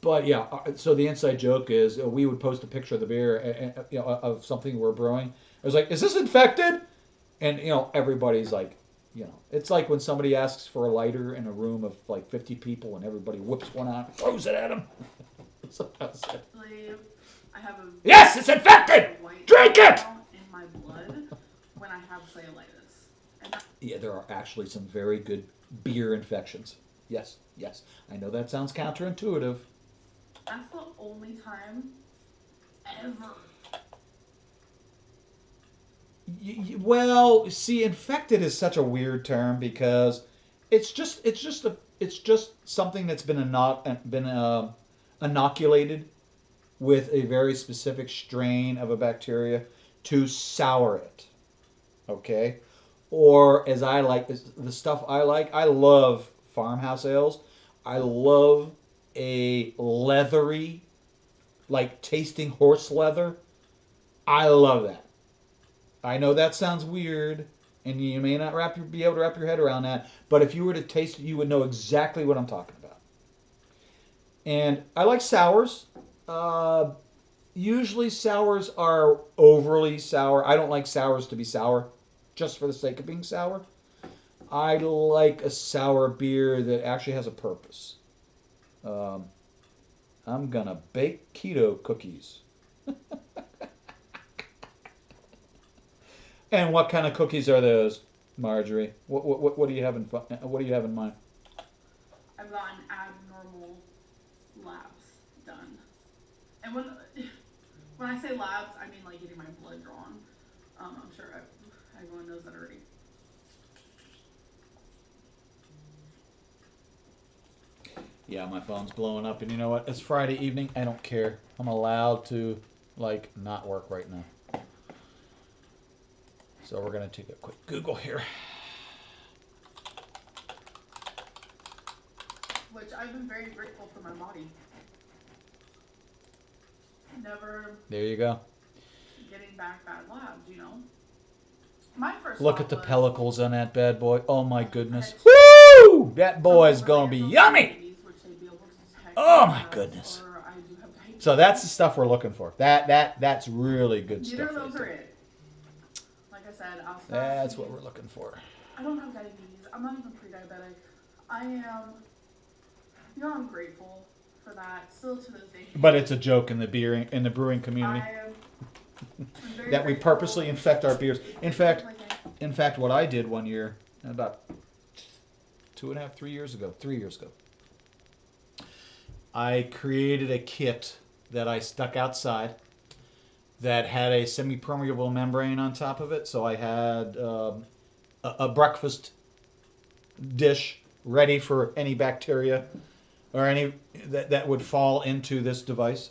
But yeah, so the inside joke is we would post a picture of the beer, of something we're brewing. I was like, "Is this infected?" And everybody's like, it's like when somebody asks for a lighter in a room of like 50 people, and everybody whips one out, and throws it at them. I have a yes, it's infected. Drink it. in my blood when I have cellulitis. And yeah, there are actually some very good beer infections. Yes. I know that sounds counterintuitive. that's the only time ever. Well, see, infected is such a weird term because it's just something that's been inoculated with a very specific strain of a bacteria to sour it. Okay? Or as I like, the stuff I like, I love farmhouse ales. I love a leathery, like tasting horse leather. I love that. I know that sounds weird, and you may not be able to wrap your head around that, but if you were to taste it, you would know exactly what I'm talking about. And I like sours. Uh, Usually sours are overly sour. I don't like sours to be sour just for the sake of being sour. I like a sour beer that actually has a purpose. Um, I'm gonna bake keto cookies. And what kind of cookies are those, Marjorie? What do you have in what do you have in mind? I've gotten abnormal labs done. And when I say labs, I mean like getting my blood drawn. I'm sure everyone knows that already. Yeah, my phone's blowing up, and you know what? It's Friday evening. I don't care. I'm allowed to like not work right now. So we're gonna take a quick Google here. Which I've been very grateful for my body. Never There you go. getting back bad labs, you know? My first Look thought at the was, pellicles on that bad boy. Oh my I goodness. had Woo! That boy is something gonna be related to yummy. diabetes, which they'd be able to detect Oh my as, goodness. or I do have diabetes. So that's the stuff we're looking for. That's really good Neither stuff. of those Right are there. it. Like I said, I'll stop. That's what we're looking for. I don't have diabetes. I'm not even pre-diabetic. I am, I'm grateful for that. Still to this day. But it's a joke in the brewing community I'm very that we grateful. purposely infect our beers. In fact, what I did one year, about 3 years ago, I created a kit that I stuck outside that had a semi-permeable membrane on top of it. So I had a breakfast dish ready for any bacteria or any that would fall into this device.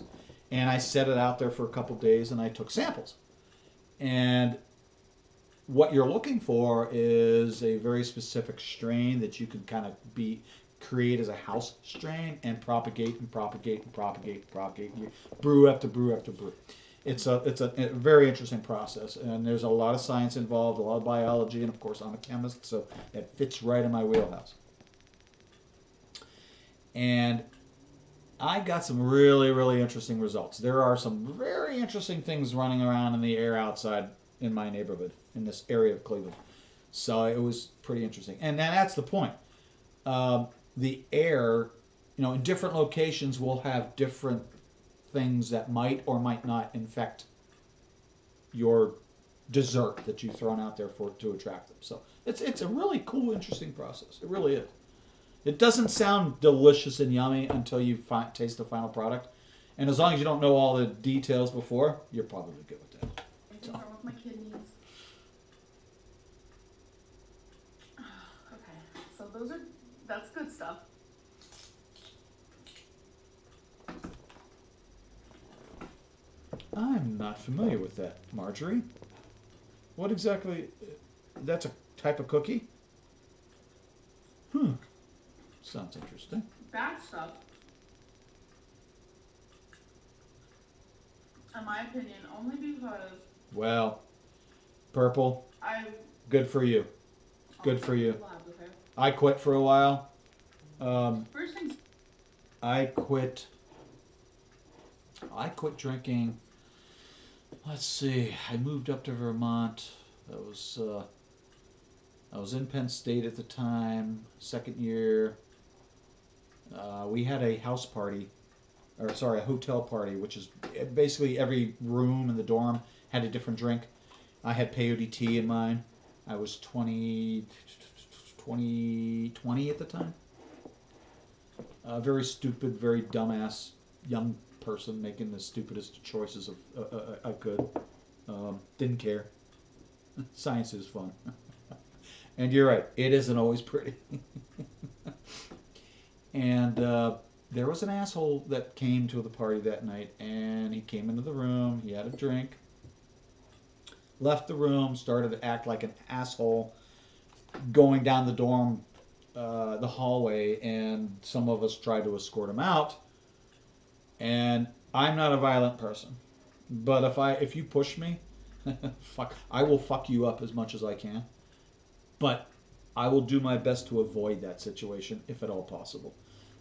And I set it out there for a couple days, and I took samples. And what you're looking for is a very specific strain that you can kind of create as a house strain and propagate and propagate and propagate and propagate. You brew after brew after brew. It's a very interesting process, and there's a lot of science involved, a lot of biology, and of course I'm a chemist, so it fits right in my wheelhouse. And I got some really, really interesting results. There are some very interesting things running around in the air outside in my neighborhood, in this area of Cleveland. So it was pretty interesting. And that's the point. The air, in different locations will have different things that might or might not infect your dessert that you've thrown out there to attract them. So it's a really cool, interesting process. It really is. It doesn't sound delicious and yummy until you taste the final product. And as long as you don't know all the details before, you're probably good with that. Anything wrong with my kidneys? Okay, so that's good stuff. I'm not familiar with that, Marjorie. What exactly? That's a type of cookie? Sounds interesting. Bad stuff, in my opinion, only because Well, purple. Good for you. Good for you. I quit for a while. First things. I quit drinking. Let's see. I moved up to Vermont. I was in Penn State at the time. Second year. We had a house party, a hotel party, which is basically every room in the dorm had a different drink. I had peyote tea in mine. I was 20 at the time. Very stupid, very dumbass young person making the stupidest choices I could. Didn't care. Science is fun. And you're right, it isn't always pretty. And there was an asshole that came to the party that night, and he came into the room, he had a drink, left the room, started to act like an asshole, going down the dorm the hallway, and some of us tried to escort him out. And I'm not a violent person, but if you push me, I will fuck you up as much as I can. But I will do my best to avoid that situation if at all possible.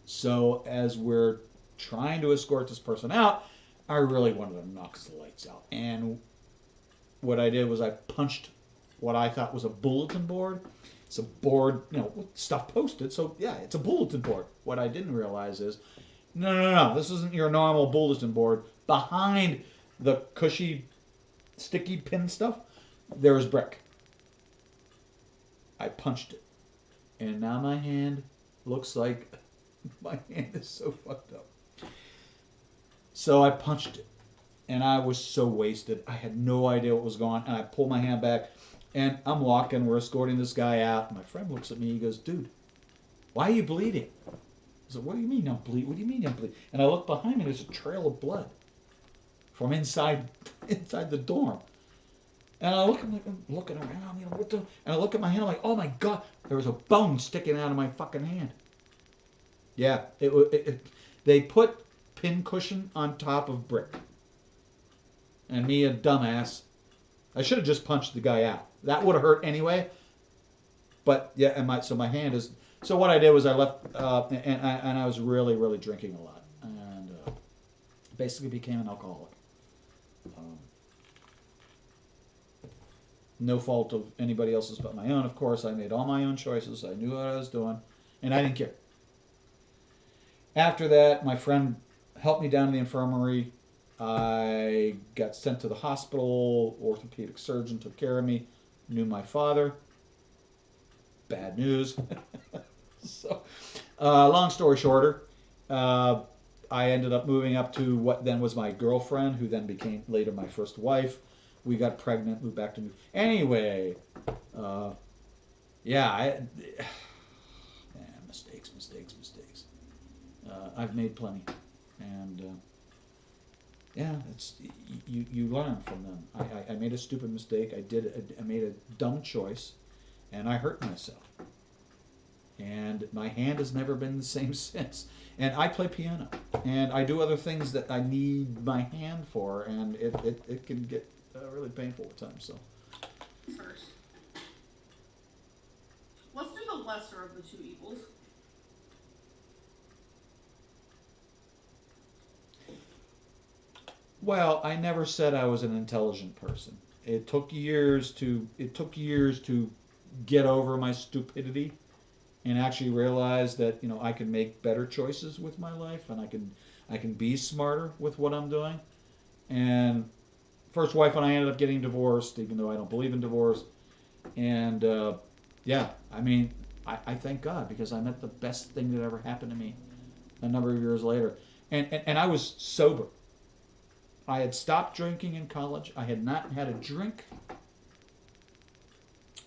So as we're trying to escort this person out, I really wanted to knock the lights out. And what I did was I punched what I thought was a bulletin board. It's a board, with stuff posted. So yeah, it's a bulletin board. What I didn't realize is, no, this isn't your normal bulletin board. Behind the cushy, sticky pin stuff, there is brick. I punched it. And now my hand looks like my hand is so fucked up. So I punched it. And I was so wasted. I had no idea what was going on. And I pulled my hand back. And I'm walking. We're escorting this guy out. My friend looks at me. He goes, dude, why are you bleeding? I said, what do you mean I'm bleeding? What do you mean I'm bleeding? And I look behind me. There's a trail of blood from inside the dorm. And I look, I'm looking around, and I look at my hand, I'm like, oh my God, there was a bone sticking out of my fucking hand. Yeah, they put pin cushion on top of brick. And me, a dumbass, I should have just punched the guy out. That would have hurt anyway. But yeah, so my hand is. So what I did was I left, and I was really, really drinking a lot, and basically became an alcoholic. No fault of anybody else's but my own, of course. I made all my own choices. I knew what I was doing, and I didn't care. After that, my friend helped me down to the infirmary. I got sent to the hospital. Orthopedic surgeon took care of me. Knew my father. Bad news. So, long story shorter, I ended up moving up to what then was my girlfriend, who then became later my first wife. We got pregnant, moved back to New. Anyway, mistakes. I've made plenty, and it's you learn from them. I made a stupid mistake. I made a dumb choice, and I hurt myself. And my hand has never been the same since. And I play piano, and I do other things that I need my hand for, and it can get really painful at times. So first, let's do the lesser of the two evils. Well, I never said I was an intelligent person. It took years to get over my stupidity and actually realize that I can make better choices with my life, and I can be smarter with what I'm doing. And first wife and I ended up getting divorced, even though I don't believe in divorce. And I thank God, because I met the best thing that ever happened to me a number of years later. And I was sober. I had stopped drinking in college. I had not had a drink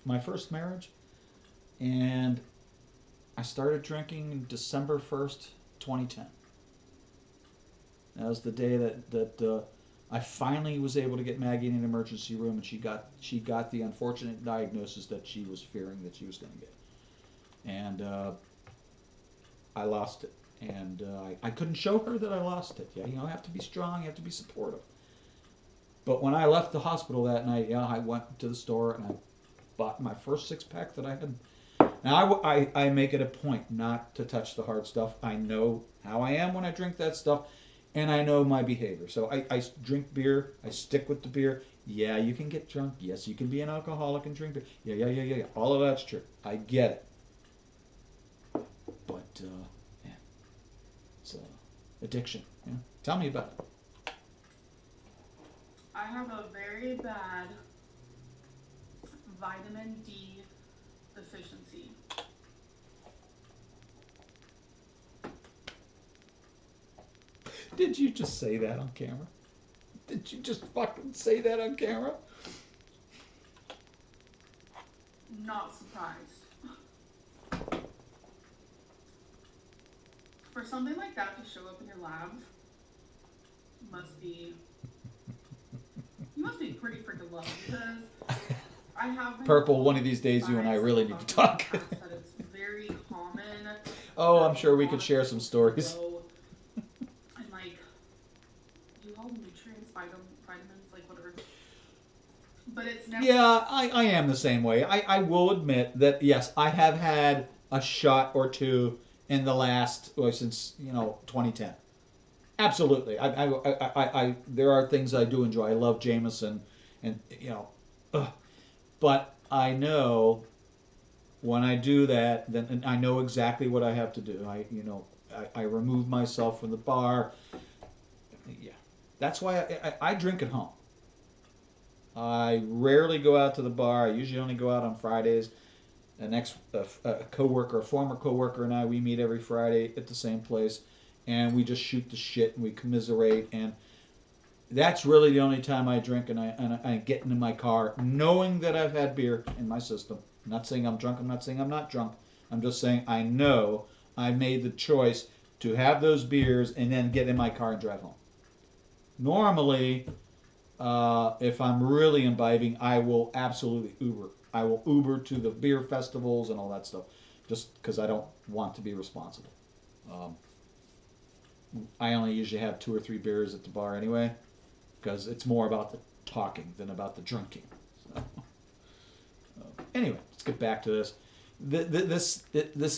my first marriage. And I started drinking December 1st, 2010. That was the day that I finally was able to get Maggie in an emergency room, and she got the unfortunate diagnosis that she was fearing that she was going to get. And I lost it. And I couldn't show her that I lost it. Yeah, you have to be strong, you have to be supportive. But when I left the hospital that night, I went to the store and I bought my first 6-pack that I had. Now, I make it a point not to touch the hard stuff. I know how I am when I drink that stuff, and I know my behavior. So I drink beer. I stick with the beer. Yeah, you can get drunk. Yes, you can be an alcoholic and drink beer. Yeah. All of that's true. I get it. But, it's addiction. Yeah? Tell me about it. I have a very bad vitamin D deficiency. Did you just say that on camera? Did you just fucking say that on camera? Not surprised. For something like that to show up in your labs, you must be pretty freaking lucky, because I have been Purple, one of these days you and I really need to talk. That it's very common Oh, I'm sure we that could share some stories. go and like, do you call them nutrients, vitamins, like whatever. But it's never. Yeah, I am the same way. I will admit that, yes, I have had a shot or two in the last, well, since, 2010. Absolutely. There are things I do enjoy. I love Jameson, and, ugh. But I know when I do that, then I know exactly what I have to do. I remove myself from the bar. Yeah, that's why I drink at home. I rarely go out to the bar. I usually only go out on Fridays. A coworker, a former coworker, and we meet every Friday at the same place, and we just shoot the shit and we commiserate. And that's really the only time I drink. And I get into my car, knowing that I've had beer in my system. I'm not saying I'm drunk. I'm not saying I'm not drunk. I'm just saying I know I made the choice to have those beers and then get in my car and drive home. Normally, if I'm really imbibing, I will absolutely Uber. I will Uber to the beer festivals and all that stuff, just because I don't want to be responsible. Um, I only usually have 2 or 3 beers at the bar anyway, because it's more about the talking than about the drinking. So, anyway, let's get back to this. This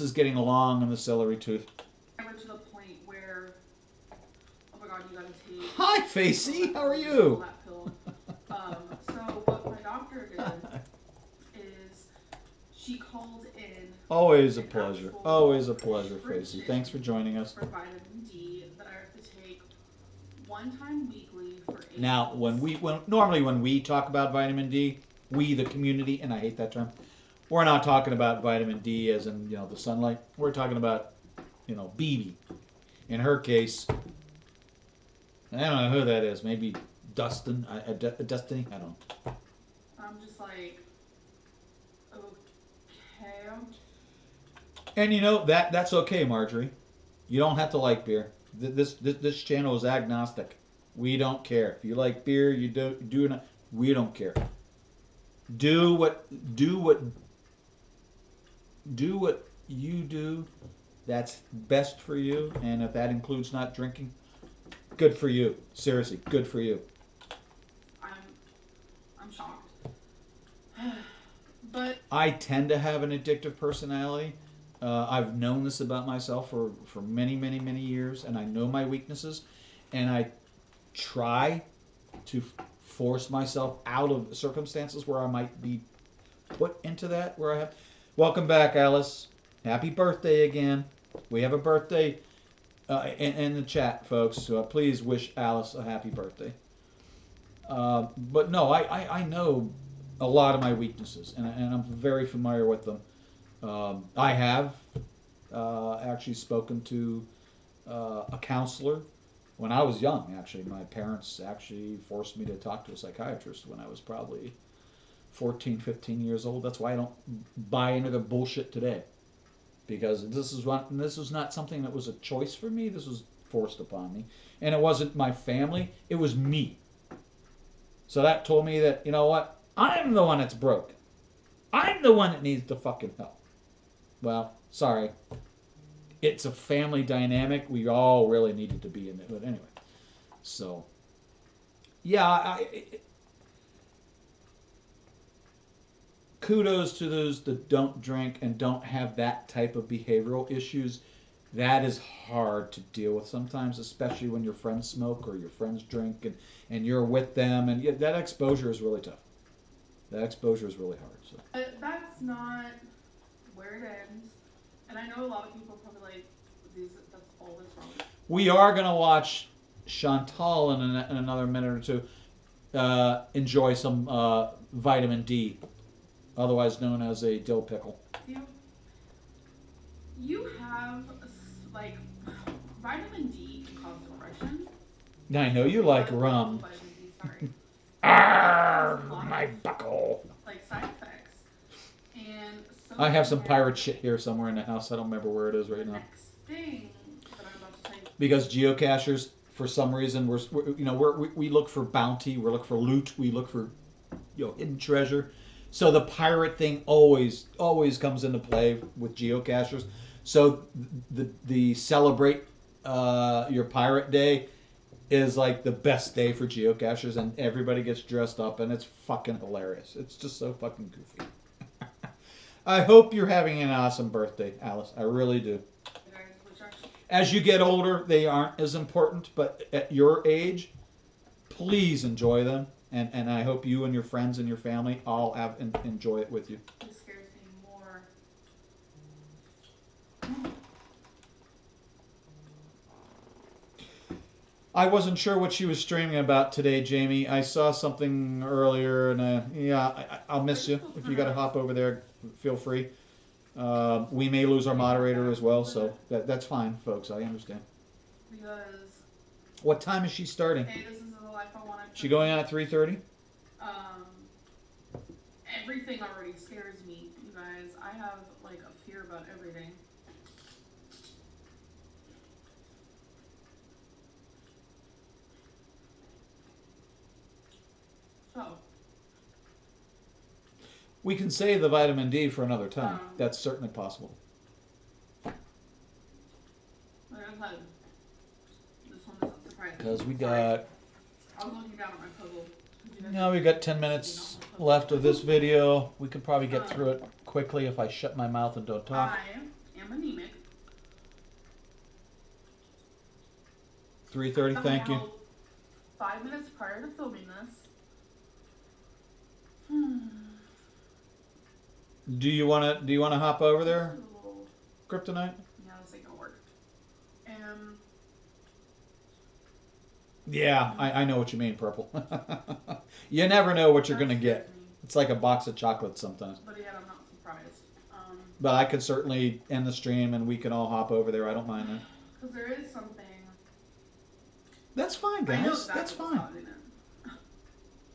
is getting along on the celery tooth. I went to the point where, oh my god, you gotta take. Hi, Facey. How are you? That pill. So what my doctor did is she called in. Always a pleasure. Always a pleasure, Facey. Thanks for joining us. For vitamin D that I have to take 1 time weekly for 8 Now, weeks. normally when we talk about vitamin D, we the community, and I hate that term, we're not talking about vitamin D as in the sunlight. We're talking about BB. In her case, I don't know who that is. Maybe Dustin, Destiny. I don't know. I'm just like, okay. And that's okay, Marjorie. You don't have to like beer. This channel is agnostic. We don't care if you like beer. You do not. We don't care. Do what you do. That's best for you, and if that includes not drinking, good for you. Seriously, good for you. I'm shocked. But I tend to have an addictive personality. I've known this about myself for many, many, many years, and I know my weaknesses, and I try to force myself out of circumstances where I might be put into that. Welcome back, Alice. Happy birthday again. We have a birthday in the chat, folks. So please wish Alice a happy birthday. But no, I know a lot of my weaknesses, and I'm very familiar with them. I have actually spoken to a counselor when I was young. Actually, my parents actually forced me to talk to a psychiatrist when I was probably 14, 15 years old. That's why I don't buy into the bullshit today, because this was not something that was a choice for me. This was forced upon me, and it wasn't my family. It was me. So that told me that, you know what? I'm the one that's broken. I'm the one that needs the fucking help. Well, sorry. It's a family dynamic. We all really needed to be in it. But anyway. So, yeah, kudos to those that don't drink and don't have that type of behavioral issues. That is hard to deal with sometimes, especially when your friends smoke or your friends drink and you're with them. And that exposure is really tough. That exposure is really hard. So. That's not where it ends. And I know a lot of people are probably like, that's all that's wrong. We are going to watch Chantal in another minute or two enjoy some vitamin D, otherwise known as a dill pickle. You have, like, vitamin D can cause depression. I know you like rum. Vitamin D, sorry. Arrgh, my buckle. Like, side effects. And so I have some pirate shit here somewhere in the house. I don't remember where it is right now. Next thing that I'm about to tell you. Because geocachers, for some reason, we look for bounty, we look for loot, we look for hidden treasure. So the pirate thing always comes into play with geocachers. So the celebrate your pirate day is like the best day for geocachers, and everybody gets dressed up, and it's fucking hilarious. It's just so fucking goofy. I hope you're having an awesome birthday, Alice. I really do. As you get older, they aren't as important, but at your age, please enjoy them. And I hope you and your friends and your family all have enjoy it with you. This scares me more. I wasn't sure what she was streaming about today, Jamie. I saw something earlier, and yeah, I'll miss you. If you got to hop over there, feel free. We may lose our moderator as well, so that's fine, folks. I understand. Because. What time is she starting? Hey, this is the life I wanted. She going on at 3:30? Everything already scares me, you guys. I have like a fear about everything. So. We can save the vitamin D for another time. That's certainly possible. Like I said, this one isn't surprising. Because we got. I was looking down at my puzzle. Now we've got 10 minutes left of this video. We could probably get through it quickly if I shut my mouth and don't talk. I am anemic. 3:30, thank you. 5 minutes prior to filming this. Do you wanna hop over there, Kryptonite? Yeah, this ain't gonna work. Yeah, I know what you mean, Purple. You never know what you're gonna get. It's like a box of chocolates sometimes. But yet I'm not surprised. But I could certainly end the stream and we can all hop over there. I don't mind that. Because there is something. That's fine, guys. I know exactly That's fine.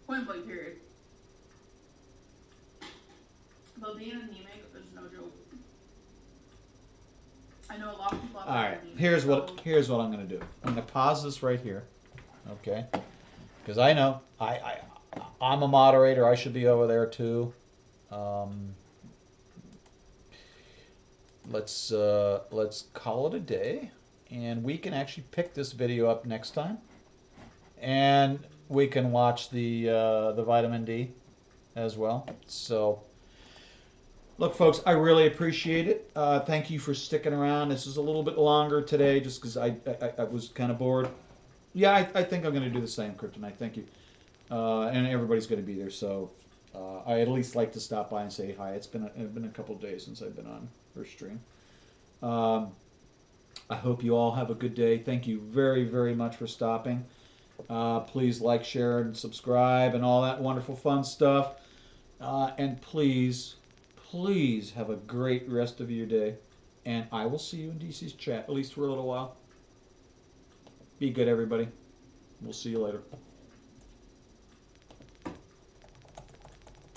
Point blank, period. But being anemic is no joke. I know a lot of people have. All right. Here's what I'm gonna do. I'm gonna pause this right here. Okay. Because I know I'm a moderator. I should be over there too. Let's call it a day, and we can actually pick this video up next time, and we can watch the vitamin D as well. So, look, folks, I really appreciate it. Thank you for sticking around. This is a little bit longer today, just because I was kind of bored. Yeah, I think I'm going to do the same, Kryptonite. Thank you. And everybody's going to be there, so I at least like to stop by and say hi. It's been a couple of days since I've been on her stream. I hope you all have a good day. Thank you very, very much for stopping. Please like, share, and subscribe, and all that wonderful fun stuff. And please have a great rest of your day. And I will see you in DC's chat, at least for a little while. Be good, everybody. We'll see you later.